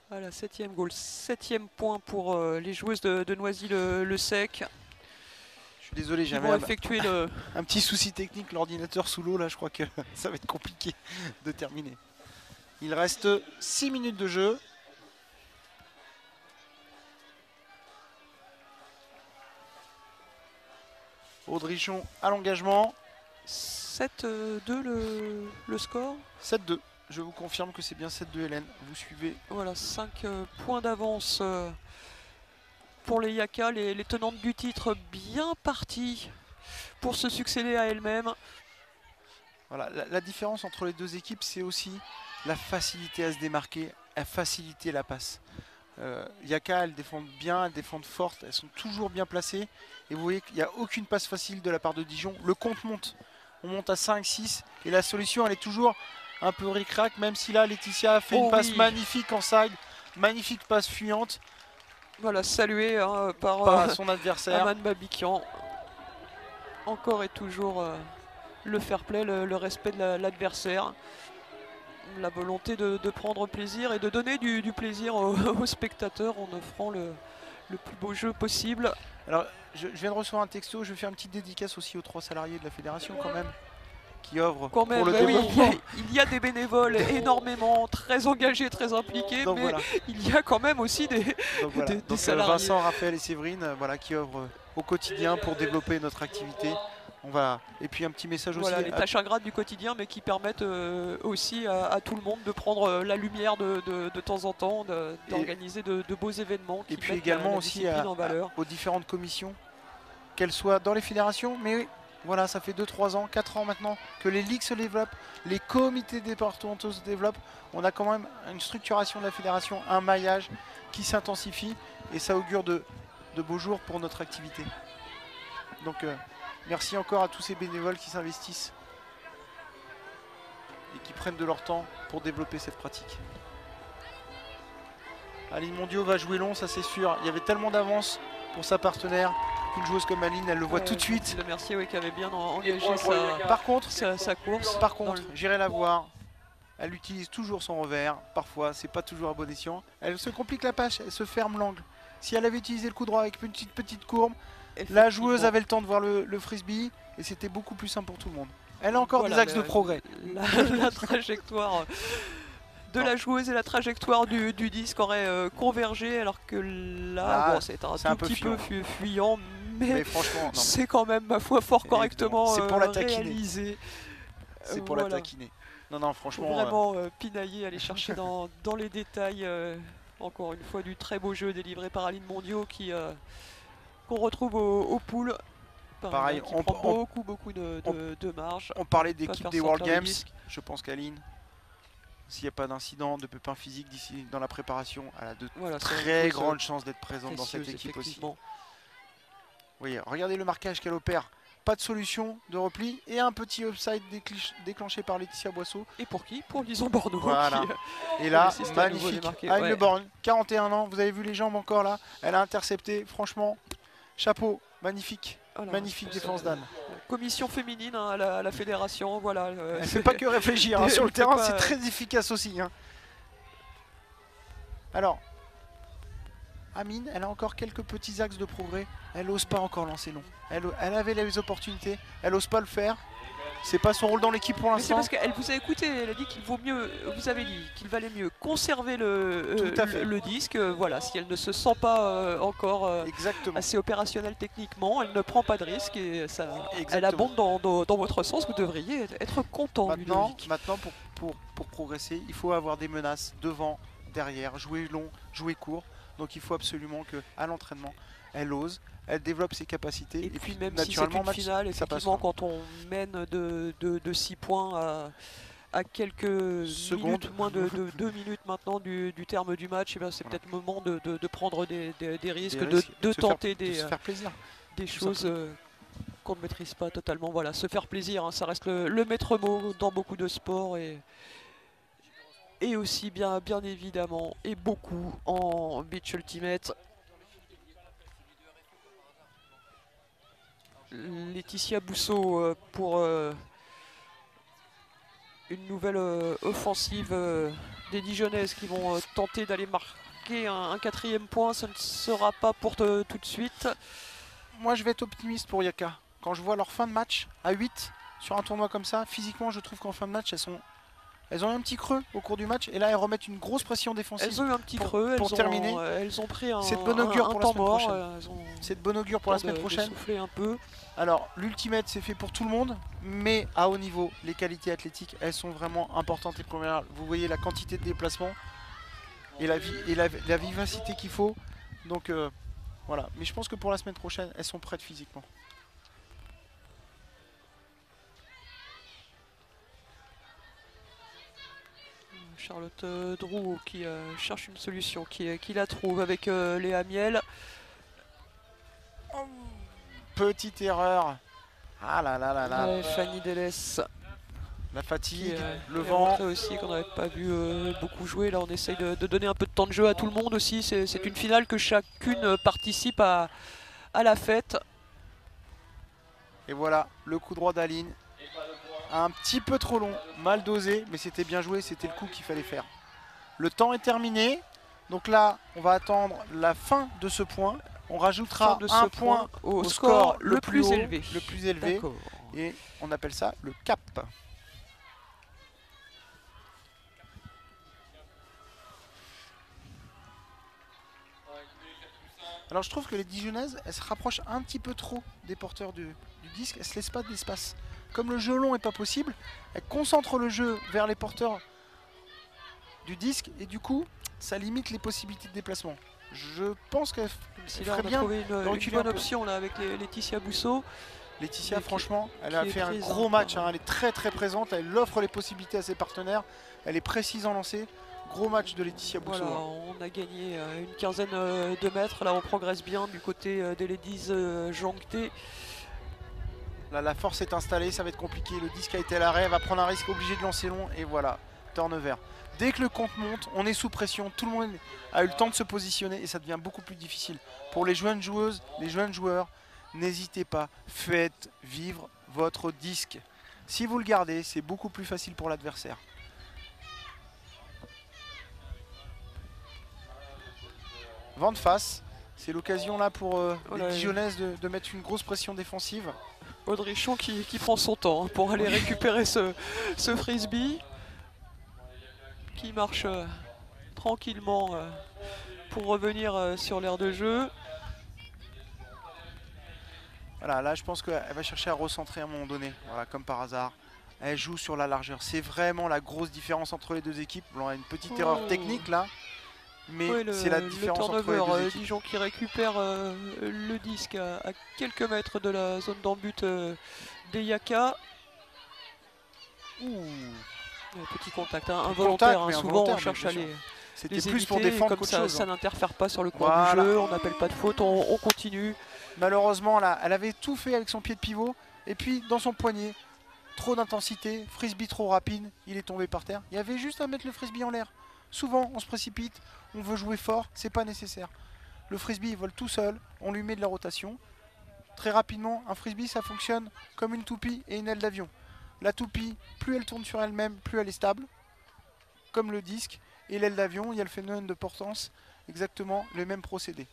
Voilà, 7e goal, 7e point pour les joueuses de Noisy-le-Sec. Je suis désolé, j'avais un petit souci technique, l'ordinateur sous l'eau, là je crois que ça va être compliqué de terminer. Il reste 6 minutes de jeu. Audrichon à l'engagement. 7-2 le score. 7-2. Je vous confirme que c'est bien 7-2 Hélène. Vous suivez. Voilà, 5 points d'avance pour les Yaka, les tenantes du titre bien parties pour se succéder à elles-mêmes. Voilà, la différence entre les deux équipes, c'est aussi la facilité à se démarquer, à faciliter la passe. Yaka, elles défendent bien, elles défendent fortes, elles sont toujours bien placées. Et vous voyez qu'il n'y a aucune passe facile de la part de Dijon. Le compte monte. On monte à 5-6 et la solution, elle est toujours un peu ric-rac, même si là, Laetitia a fait une passe magnifique en side. Magnifique passe fuyante. Voilà, salué par son adversaire. Aman Babikian. Encore et toujours le fair play, le respect de l'adversaire. La volonté de prendre plaisir et de donner du plaisir aux spectateurs en offrant le plus beau jeu possible. Alors, je viens de recevoir un texto, je vais faire une petite dédicace aussi aux 3 salariés de la fédération quand même, qui œuvrent pour le développement. Oui, il y a des bénévoles énormément, très engagés, très impliqués, donc mais voilà. Il y a quand même aussi des salariés. Vincent, Raphaël et Séverine, qui œuvrent au quotidien pour développer notre activité. Et puis un petit message aussi. Voilà, les tâches ingrates du quotidien, mais qui permettent aussi à tout le monde de prendre la lumière de temps en temps, d'organiser de beaux événements. Et puis également aussi aux différentes commissions, qu'elles soient dans les fédérations, mais voilà, ça fait 2-3 ans, 4 ans maintenant que les ligues se développent, les comités départementaux se développent. On a quand même une structuration de la fédération, un maillage qui s'intensifie et ça augure de beaux jours pour notre activité. Donc merci encore à tous ces bénévoles qui s'investissent et qui prennent de leur temps pour développer cette pratique. Aline Mondiaux va jouer long, ça c'est sûr. Il y avait tellement d'avance pour sa partenaire qu'une joueuse comme Aline, elle le voit tout de suite. Le Mercier qui avait bien engagé sa course. Par contre, j'irai la voir. Elle utilise toujours son revers. Parfois, c'est pas toujours à bon escient. Elle se complique la passe, elle se ferme l'angle. Si elle avait utilisé le coup droit avec une petite courbe, la joueuse avait le temps de voir le frisbee et c'était beaucoup plus simple pour tout le monde. Elle a encore des axes de progrès. La trajectoire de la joueuse et la trajectoire du disque auraient convergé, alors que là, c'est un tout petit peu fuyant, mais franchement, c'est quand même, ma foi, fort correctement réalisé. C'est pour la taquiner. Non, franchement. Faut vraiment pinailler, aller chercher dans les détails. Encore une fois, du très beau jeu délivré par Aline Mondiaux qu'on retrouve au pool. Pareil, on prend beaucoup de marge. On parlait d'équipe des World Games. Je pense qu'Aline, s'il n'y a pas d'incident de pépin physique d'ici dans la préparation, elle a de très grandes chances d'être présente dans cette équipe aussi. Oui, regardez le marquage qu'elle opère. Pas de solution de repli et un petit upside déclenché par Laetitia Boisseau. Et pour qui? Pour Lison Bordeaux. Voilà. Et là, magnifique. Anne Le Born, 41 ans. Vous avez vu les jambes encore là. Elle a intercepté. Franchement, chapeau. Magnifique. Voilà, Magnifique défense d'Anne. Commission féminine hein, à la fédération, voilà. Elle ne fait pas que réfléchir, hein, sur le terrain c'est très efficace aussi. Hein. Alors, Amine, elle a encore quelques petits axes de progrès. Elle n'ose pas encore lancer long. Elle avait les opportunités, elle n'ose pas le faire. C'est pas son rôle dans l'équipe pour l'instant. Mais c'est parce qu'elle vous a écouté, elle a dit qu'il vaut mieux, vous avez dit qu'il valait mieux conserver le disque. Voilà, si elle ne se sent pas encore assez opérationnelle techniquement, elle ne prend pas de risque et ça, elle abonde dans votre sens. Vous devriez être content. Maintenant pour progresser, il faut avoir des menaces devant, derrière, jouer long, jouer court. Donc il faut absolument qu'à l'entraînement, elle ose, elle développe ses capacités. Et puis même naturellement, si c'est une finale, effectivement, quand on mène de 6 points à quelques secondes, moins de 2 minutes maintenant du terme du match, eh c'est peut-être le moment de prendre des risques, de tenter des choses qu'on ne maîtrise pas totalement. Voilà, se faire plaisir, hein, ça reste le maître mot dans beaucoup de sports et aussi bien évidemment et beaucoup en Beach Ultimate. Laetitia Bousseau pour une nouvelle offensive des Dijonnaises qui vont tenter d'aller marquer un 4e point. Ce ne sera pas pour tout de suite. Moi je vais être optimiste pour Yaka. Quand je vois leur fin de match à 8 sur un tournoi comme ça, physiquement je trouve qu'en fin de match elles ont eu un petit creux au cours du match et là elles remettent une grosse pression défensive. Elles ont eu un petit creux pour terminer. Elles ont pris un bon augure pour la semaine prochaine. C'est de bon augure pour la semaine prochaine. Souffler un peu. Alors l'ultimate c'est fait pour tout le monde, mais à haut niveau, les qualités athlétiques elles sont vraiment importantes et premières. Vous voyez la quantité de déplacements et la vivacité qu'il faut. Donc voilà. Mais je pense que pour la semaine prochaine, elles sont prêtes physiquement. Charlotte Drouot qui cherche une solution, qui la trouve avec Léa Miel. Petite erreur. Ah là là là là. Ouais, Fanny Delès. La fatigue, le vent. Aussi qu'on n'avait pas vu beaucoup jouer. Là on essaye de donner un peu de temps de jeu à tout le monde aussi. C'est une finale que chacune participe à la fête. Et voilà, le coup droit d'Aline. Un petit peu trop long, mal dosé, mais c'était bien joué, c'était le coup qu'il fallait faire. Le temps est terminé, donc là on va attendre la fin de ce point. On rajoutera un point au score le plus élevé. Et on appelle ça le cap. Alors je trouve que les Dijonnaises, elles se rapprochent un petit peu trop des porteurs du disque, elles ne se laissent pas d'espace. Comme le jeu long n'est pas possible, elles concentrent le jeu vers les porteurs du disque et du coup, ça limite les possibilités de déplacement. Je pense qu'elle ferait bien une bonne option là avec Laetitia Bousseau. Laetitia, franchement, elle a fait un gros match, hein, elle est très présente, elle offre les possibilités à ses partenaires, elle est précise en lancer. Gros match de Laetitia Bousseau. Voilà, on a gagné une quinzaine de mètres, là on progresse bien du côté des ladies jonctées. Là la force est installée, ça va être compliqué, le disque a été à l'arrêt, elle va prendre un risque, obligé de lancer long et voilà, turnover. Dès que le compte monte, on est sous pression, tout le monde a eu le temps de se positionner et ça devient beaucoup plus difficile. Pour les jeunes joueuses, les jeunes joueurs, n'hésitez pas, faites vivre votre disque. Si vous le gardez, c'est beaucoup plus facile pour l'adversaire. Vent de face, c'est l'occasion là pour les Dijonnaises de mettre une grosse pression défensive. Audrichon qui prend son temps pour aller récupérer ce frisbee. Qui marche tranquillement pour revenir sur l'aire de jeu. Voilà, là je pense qu'elle va chercher à recentrer à un moment donné, voilà, comme par hasard. Elle joue sur la largeur, c'est vraiment la grosse différence entre les deux équipes. Bon, on a une petite erreur technique là, mais c'est la différence entre les deux équipes. Dijon qui récupère le disque à quelques mètres de la zone d'en-but des Yaka. Petit contact, hein, involontaire, hein, souvent on cherche à les plus éviter, pour défendre comme ça n'interfère pas sur le coin du jeu, on n'appelle pas de faute, on continue. Malheureusement là, elle avait tout fait avec son pied de pivot, et puis dans son poignet, trop d'intensité, frisbee trop rapide, il est tombé par terre. Il y avait juste à mettre le frisbee en l'air. Souvent on se précipite, on veut jouer fort, c'est pas nécessaire. Le frisbee il vole tout seul, on lui met de la rotation, très rapidement, un frisbee, ça fonctionne comme une toupie et une aile d'avion. La toupie, plus elle tourne sur elle-même, plus elle est stable, comme le disque. Et l'aile d'avion, il y a le phénomène de portance, exactement le même procédé.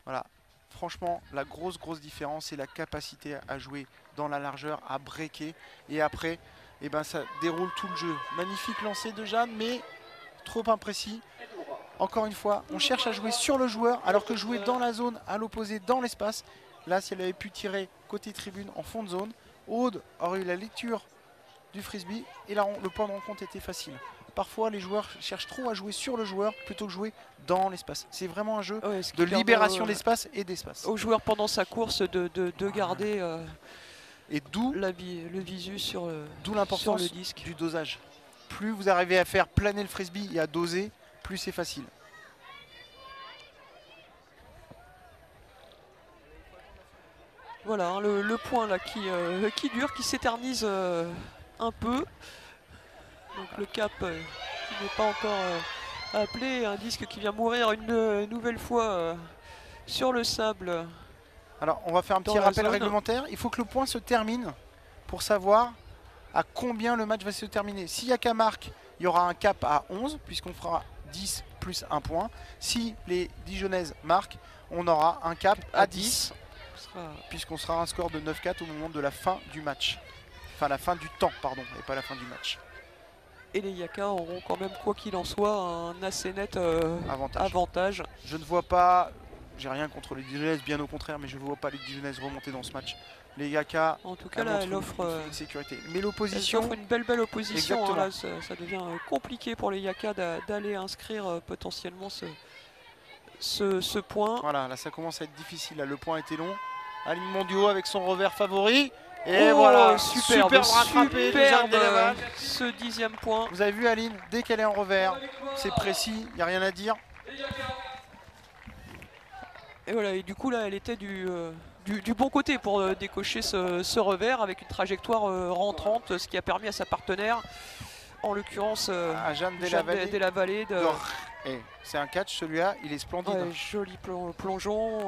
Voilà. Franchement, la grosse différence, c'est la capacité à jouer dans la largeur, à breaker. Et après, eh ben, ça déroule tout le jeu. Magnifique lancer de Jeanne, mais trop imprécis. Encore une fois, on cherche à jouer sur le joueur, alors que jouer dans la zone, à l'opposé, dans l'espace. Là, si elle avait pu tirer côté tribune en fond de zone, Aude aurait eu la lecture du frisbee et là, le point de rencontre était facile. Parfois, les joueurs cherchent trop à jouer sur le joueur plutôt que jouer dans l'espace. C'est vraiment un jeu de libération d'espace et d'espace. Au joueur, pendant sa course, de garder et d'où le visu sur l'importance le disque. Du dosage. Plus vous arrivez à faire planer le frisbee et à doser, plus c'est facile. Voilà, hein, le point là qui dure, qui s'éternise un peu. Donc le cap qui n'est pas encore appelé, un disque qui vient mourir une nouvelle fois sur le sable. Alors on va faire un petit rappel réglementaire. Il faut que le point se termine pour savoir à combien le match va se terminer. S'il n'y a qu'à marque, il y aura un cap à 11 puisqu'on fera 10 plus 1 point. Si les Dijonnaises marquent, on aura un cap à 10 puisqu'on sera un score de 9-4 au moment de la fin du match. Enfin la fin du temps, pardon, et pas la fin du match. Et les Yaka auront quand même, quoi qu'il en soit, un assez net avantage. Je ne vois pas, j'ai rien contre les Dijonnaises, bien au contraire, mais je ne vois pas les Dijonnaises remonter dans ce match. Les Yaka, en tout cas, là, elle offre une sécurité. Mais l'opposition, une belle opposition. Hein, là, ça devient compliqué pour les Yaka d'aller inscrire potentiellement ce point. Voilà, là ça commence à être difficile. Là, le point était long. Aline Mondiaux avec son revers favori. Et voilà, superbe rattrapé de Jeanne Delaval. Ce 10e point. Vous avez vu Aline, dès qu'elle est en revers, c'est précis, il n'y a rien à dire. Et voilà, et du coup là, elle était du bon côté pour décocher ce revers avec une trajectoire rentrante, ce qui a permis à sa partenaire, en l'occurrence à Jeanne Delaval, c'est un catch celui-là, il est splendide. Ouais, joli plongeon.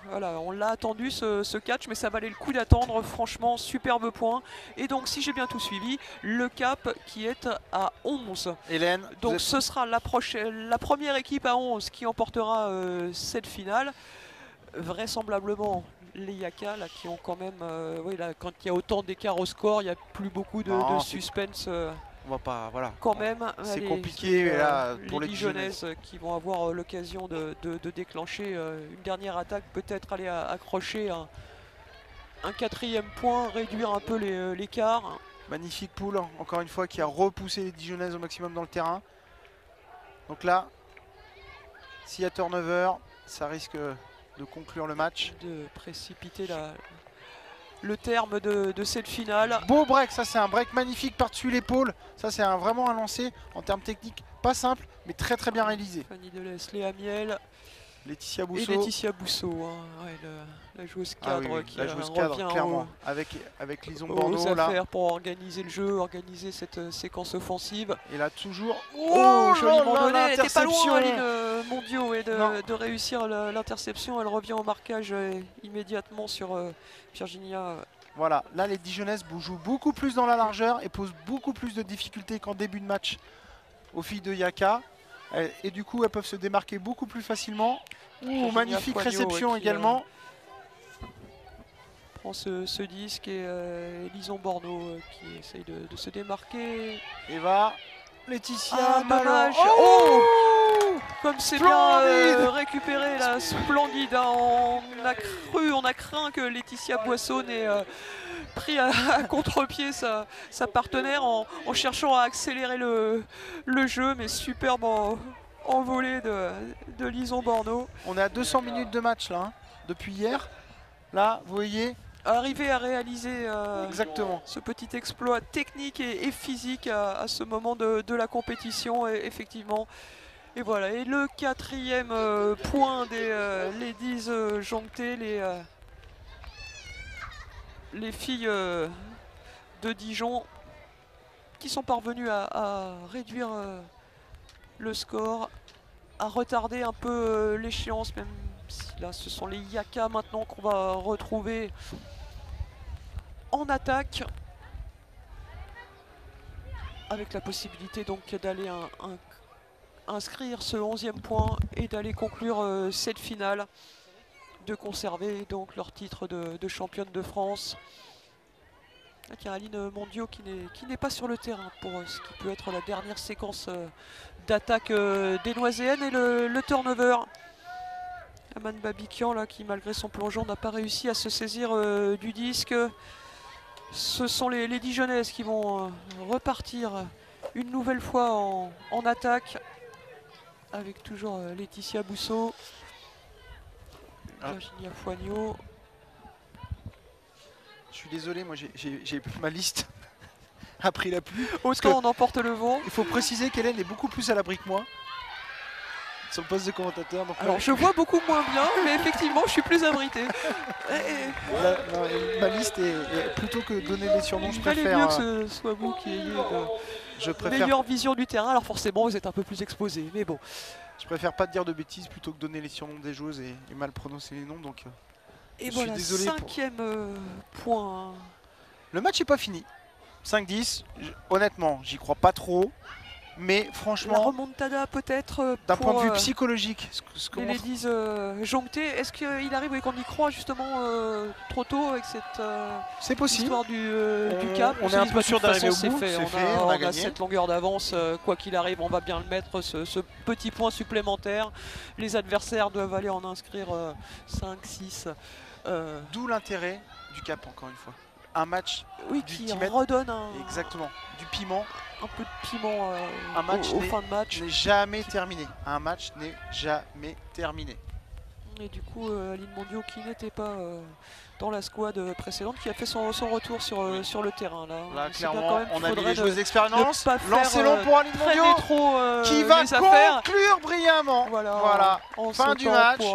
Voilà, on l'a attendu ce catch, mais ça valait le coup d'attendre. Franchement, superbe point. Et donc, si j'ai bien tout suivi, le cap qui est à 11. Hélène, donc ce sera la première équipe à 11 qui emportera cette finale. Vraisemblablement les Yaka là, qui ont quand même, oui, là, quand il y a autant d'écart au score, il n'y a plus beaucoup de suspense. On va pas, voilà. Quand même, c'est compliqué là, pour les Dijonnaises qui vont avoir l'occasion de déclencher une dernière attaque, peut-être aller accrocher un 4e point, réduire un peu l'écart. Magnifique poule, encore une fois, qui a repoussé les Dijonnaises au maximum dans le terrain. Donc là, s'il y a turnover, ça risque de conclure le match. De précipiter le terme de cette finale. Beau break, ça c'est un break magnifique par-dessus l'épaule. Ça c'est vraiment un lancer en termes techniques pas simple, mais très bien réalisé. Fanny Delès, Léa Miel, Laetitia Bousseau. Et Laetitia Bousseau, hein, ouais, la joueuse cadre qui la joueuse cadre, revient clairement, avec Lison Borneau là pour organiser le jeu, organiser cette séquence offensive. Et là toujours, joliment donné, elle n'était pas loin Aline Mondiaux de réussir l'interception. Elle revient au marquage immédiatement sur Virginia. Voilà, là les Dijonnaises jouent beaucoup plus dans la largeur et posent beaucoup plus de difficultés qu'en début de match aux filles de Yaka. Et du coup, elles peuvent se démarquer beaucoup plus facilement. Magnifique réception également. Prend ce disque et Lison Borneau qui essaye de se démarquer. Eva, Laetitia, dommage. Comme c'est bien récupéré là, splendide. Hein. On a craint que Laetitia Boisseau n'ait pris à contre-pied sa partenaire en cherchant à accélérer le jeu, mais superbe envolée de Lison Borneau. On est à 200 minutes de match là, hein, depuis hier. Là, vous voyez, arriver à réaliser exactement ce petit exploit technique et physique à ce moment de la compétition, et effectivement. Et voilà, et le 4e point des Ladies Joncté, les filles de Dijon qui sont parvenues à réduire le score à retarder un peu l'échéance, même si là ce sont les Yaka maintenant qu'on va retrouver en attaque. Avec la possibilité donc d'aller inscrire ce 11e point et d'aller conclure cette finale, de conserver donc leur titre de championne de France. Aline Mondio qui n'est pas sur le terrain pour ce qui peut être la dernière séquence d'attaque des Noiséennes et le turnover. Aman Babikian là, qui malgré son plongeon n'a pas réussi à se saisir du disque. Ce sont les Dijonnaises qui vont repartir une nouvelle fois en attaque avec toujours Laetitia Bousseau, Virginia Foignot. Je suis désolé, moi j'ai ma liste a pris la pluie. Autant on emporte le vent. Il faut préciser qu'Hélène est beaucoup plus à l'abri que moi sur le poste de commentateur. Donc alors je vois beaucoup moins bien, mais effectivement je suis plus abrité. Ma liste est plutôt que donner des surnoms, je préfère. Il valait mieux que ce soit vous qui ayez meilleure vision du terrain, alors forcément vous êtes un peu plus exposé, mais bon. Je préfère pas te dire de bêtises plutôt que donner les surnoms des joueuses et mal prononcer les noms, donc et voilà, 5e point. Le match n'est pas fini. 5-10, honnêtement, j'y crois pas trop. Mais franchement, la remontada peut-être d'un point de vue psychologique, les Ladies jonctées, est-ce qu'il arrive qu'on y croit justement trop tôt avec cette histoire du cap? On est un peu sûr d'arriver au bout, on a cette longueur d'avance, quoi qu'il arrive on va bien le mettre, ce petit point supplémentaire. Les adversaires doivent aller en inscrire 5, 6. D'où l'intérêt du cap encore une fois. Un match qui redonne exactement du piment. Un peu de piment un match au fin de match. N'est jamais terminé. Un match n'est jamais terminé. Et du coup, Aline Mondio qui n'était pas dans la squad précédente, qui a fait son retour sur le terrain. Là clairement, on a mis les joueuses d'expérience. Lancez long pour Aline Mondio qui va conclure brillamment. Voilà. Fin du match.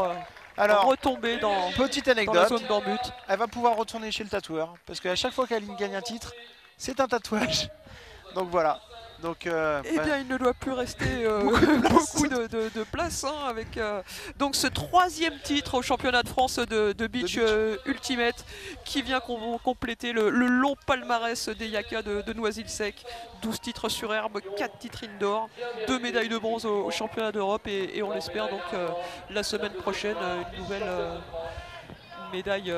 Alors, retomber dans, petite anecdote, dans la zone d'en but. Elle va pouvoir retourner chez le tatoueur parce qu'à chaque fois qu'Aline gagne un titre, c'est un tatouage. Donc voilà. Donc, bien, il ne doit plus rester beaucoup de place avec donc ce 3e titre au championnat de France de beach Ultimate qui vient compléter le long palmarès des Yaka de Noisy-le-Sec. 12 titres sur herbe, 4 titres indoor, 2 médailles de bronze au championnat d'Europe et on l'espère donc la semaine prochaine une nouvelle médaille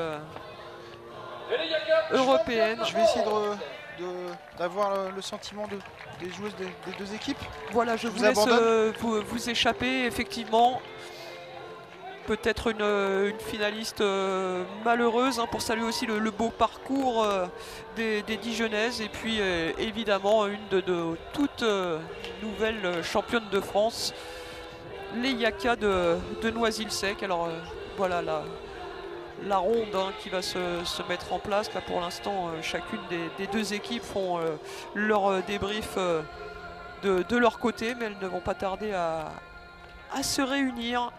européenne. Je vais essayer d'avoir le sentiment des joueuses des deux équipes. Voilà, je vous laisse vous échapper, effectivement. Peut-être une finaliste malheureuse pour saluer aussi le beau parcours des Dijonnaises et puis évidemment une de toutes nouvelles championnes de France, les Yaka de Noisy-le-Sec. Alors voilà la ronde qui va se mettre en place. Là, pour l'instant, chacune des deux équipes font leur débrief de leur côté, mais elles ne vont pas tarder à se réunir.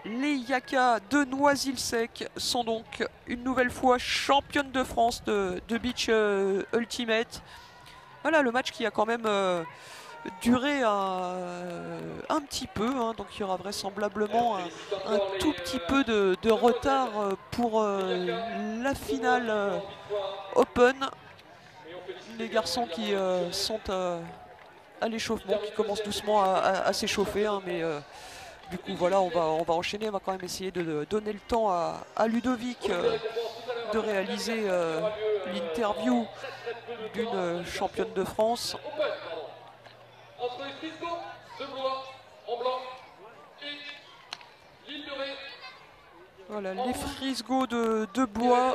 Les Yaka de Noisy-le-Sec sont donc une nouvelle fois championnes de France de beach ultimate. Voilà le match qui a quand même duré un petit peu, donc il y aura vraisemblablement un tout petit peu de retard pour la finale open. Les garçons qui sont à l'échauffement, qui commencent doucement à s'échauffer, mais du coup voilà, on va enchaîner. On va quand même essayer de donner le temps à Ludovic de réaliser l'interview d'une championne de France. Entre les Frisco de Blois en blanc et l'île de Ré. Voilà, les Frisco de Blois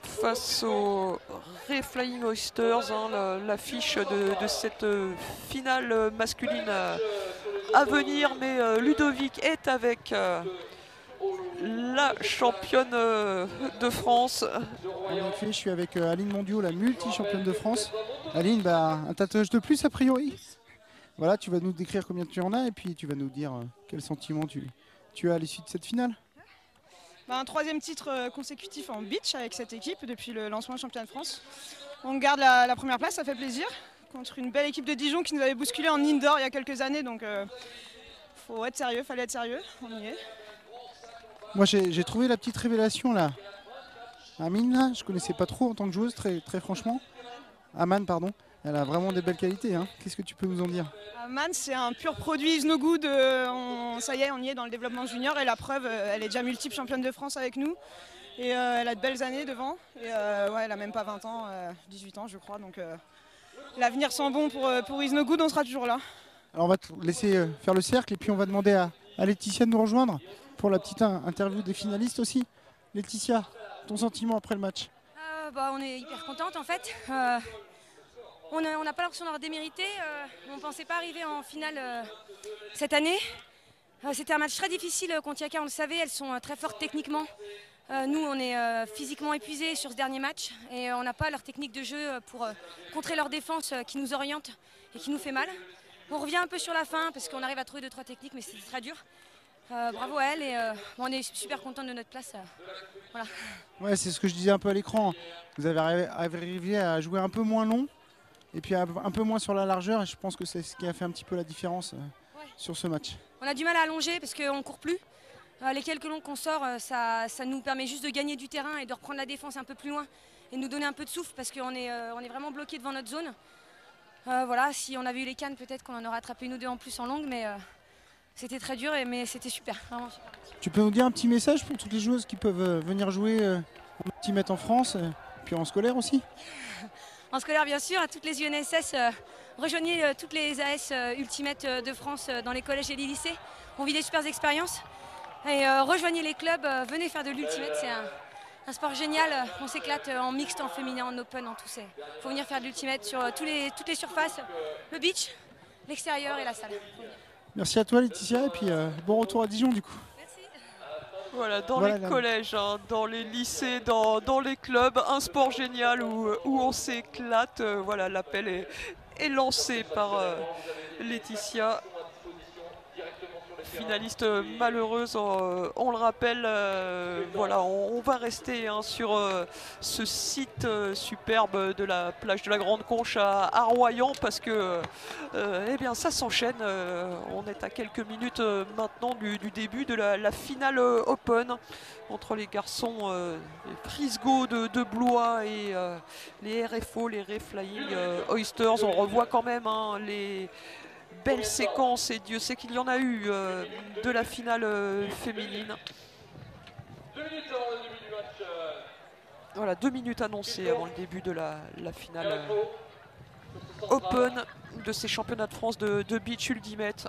face aux Ré Flying Oysters, l'affiche de cette finale masculine à venir. Mais Ludovic est avec la championne de France. En effet, je suis avec Aline Mondio, la multi-championne de France. Aline, un tatouage de plus a priori. Voilà, tu vas nous décrire combien tu en as et puis tu vas nous dire quel sentiment tu as à l'issue de cette finale. Un 3e titre consécutif en beach avec cette équipe depuis le lancement du championnat de France. On garde la première place, ça fait plaisir, contre une belle équipe de Dijon qui nous avait bousculé en indoor il y a quelques années. Donc faut être sérieux, fallait être sérieux, on y est. Moi j'ai trouvé la petite révélation là. Amine là, je connaissais pas trop en tant que joueuse, très franchement. Aman, pardon. Elle a vraiment des belles qualités, hein. Qu'est-ce que tu peux nous en dire? Man, c'est un pur produit Is No Good. Ça y est, on y est dans le développement junior et la preuve, elle est déjà multiple championne de France avec nous. Et elle a de belles années devant. Et ouais, elle a même pas 20 ans, 18 ans je crois. Donc l'avenir sent bon pour Is No Good, on sera toujours là. Alors on va te laisser faire le cercle et puis on va demander à Laetitia de nous rejoindre pour la petite interview des finalistes aussi. Laetitia, ton sentiment après le match? On est hyper contente en fait. On n'a pas l'impression d'avoir démérité. On ne pensait pas arriver en finale cette année. C'était un match très difficile contre Yaka, on le savait. Elles sont très fortes techniquement. Nous, on est physiquement épuisés sur ce dernier match. Et on n'a pas leur technique de jeu pour contrer leur défense qui nous oriente et qui nous fait mal. On revient un peu sur la fin parce qu'on arrive à trouver 2-3 techniques, mais c'était très dur. Bravo à elle et on est super contente de notre place. Voilà. Ouais, c'est ce que je disais un peu à l'écran. Vous avez arrivé à jouer un peu moins long et puis un peu moins sur la largeur. Et je pense que c'est ce qui a fait un petit peu la différence sur ce match. On a du mal à allonger parce qu'on ne court plus. Les quelques longs qu'on sort, ça nous permet juste de gagner du terrain et de reprendre la défense un peu plus loin et de nous donner un peu de souffle parce qu'on est vraiment bloqué devant notre zone. Voilà, si on avait eu les cannes, peut-être qu'on en aurait attrapé une ou deux en plus en longue, mais c'était très dur, mais c'était super, vraiment super. Tu peux nous dire un petit message pour toutes les joueuses qui peuvent venir jouer en ultimate en France, puis en scolaire aussi? En scolaire, bien sûr, à toutes les UNSS, rejoignez toutes les AS Ultimate de France dans les collèges et les lycées. On vit des super expériences. Et rejoignez les clubs, venez faire de l'ultimate, c'est un sport génial. On s'éclate en mixte, en féminin, en open, en tout. Il faut venir faire de l'ultimate sur toutes les surfaces, le beach, l'extérieur et la salle. Merci à toi Laetitia et puis bon retour à Dijon du coup. Merci. Voilà, dans les collèges, hein, dans les lycées, dans les clubs, un sport génial où on s'éclate. Voilà, l'appel est lancé par Laetitia. Finaliste malheureuse, on le rappelle, voilà, on va rester sur ce site superbe de la plage de la Grande Conche à Royan parce que eh bien, ça s'enchaîne. On est à quelques minutes maintenant du début de la finale Open entre les garçons Frisgo de Blois et les RFO, les Ray Flying Oysters. On revoit quand même les belle séquence, et Dieu sait qu'il y en a eu, de la finale féminine. Voilà, 2 minutes annoncées avant le début de la finale Open de ces championnats de France de beach ultimate.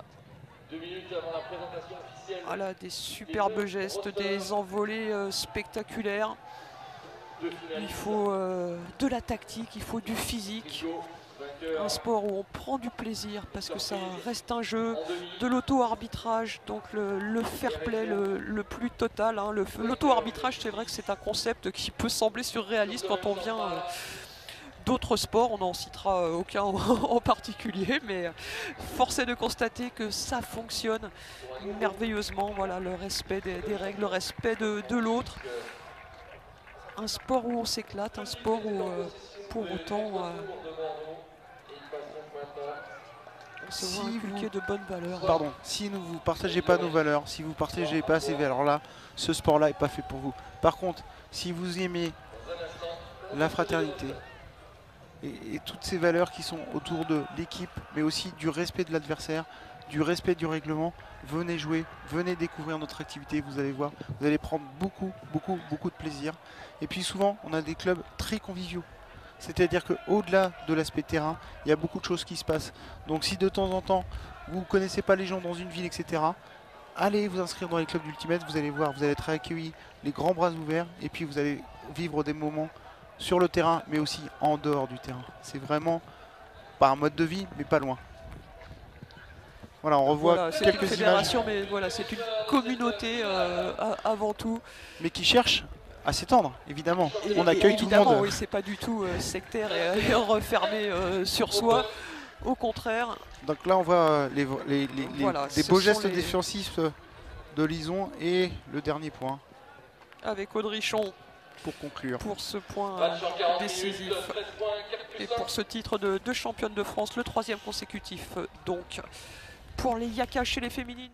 Voilà, des superbes gestes, des envolées spectaculaires. Il faut de la tactique, il faut du physique. Un sport où on prend du plaisir parce que ça reste un jeu, de l'auto-arbitrage, donc le fair play le plus total. Hein. L'auto-arbitrage, c'est vrai que c'est un concept qui peut sembler surréaliste quand on vient d'autres sports. On n'en citera aucun en particulier, mais force est de constater que ça fonctionne merveilleusement. Voilà, le respect des règles, le respect de l'autre. Un sport où on s'éclate, un sport où pour autant on se voit inculquer de bonnes valeurs. Pardon, si vous ne partagez pas nos valeurs, si vous ne partagez pas ces valeurs-là, ce sport-là n'est pas fait pour vous. Par contre, si vous aimez la fraternité et toutes ces valeurs qui sont autour de l'équipe, mais aussi du respect de l'adversaire, du respect du règlement, venez jouer, venez découvrir notre activité, vous allez voir, vous allez prendre beaucoup de plaisir. Et puis souvent, on a des clubs très conviviaux. C'est-à-dire qu'au-delà de l'aspect terrain, il y a beaucoup de choses qui se passent. Donc si de temps en temps, vous ne connaissez pas les gens dans une ville, etc., allez vous inscrire dans les clubs d'Ultimate, vous allez voir, vous allez être accueillis les grands bras ouverts, et puis vous allez vivre des moments sur le terrain, mais aussi en dehors du terrain. C'est vraiment pas un mode de vie, mais pas loin. Voilà, on revoit quelques une fédération, images. Mais voilà, c'est une communauté avant tout. Mais qui cherche à s'étendre, évidemment. On accueille tout le monde. Oui, c'est pas du tout sectaire et refermé sur soi. Au contraire. Donc là, on voit des beaux gestes défensifs de Lison et le dernier point. Avec Audrichon. Pour conclure. Pour ce point décisif. Et pour ce titre de championne de France, le 3e consécutif. Donc, pour les Yaka chez les féminines.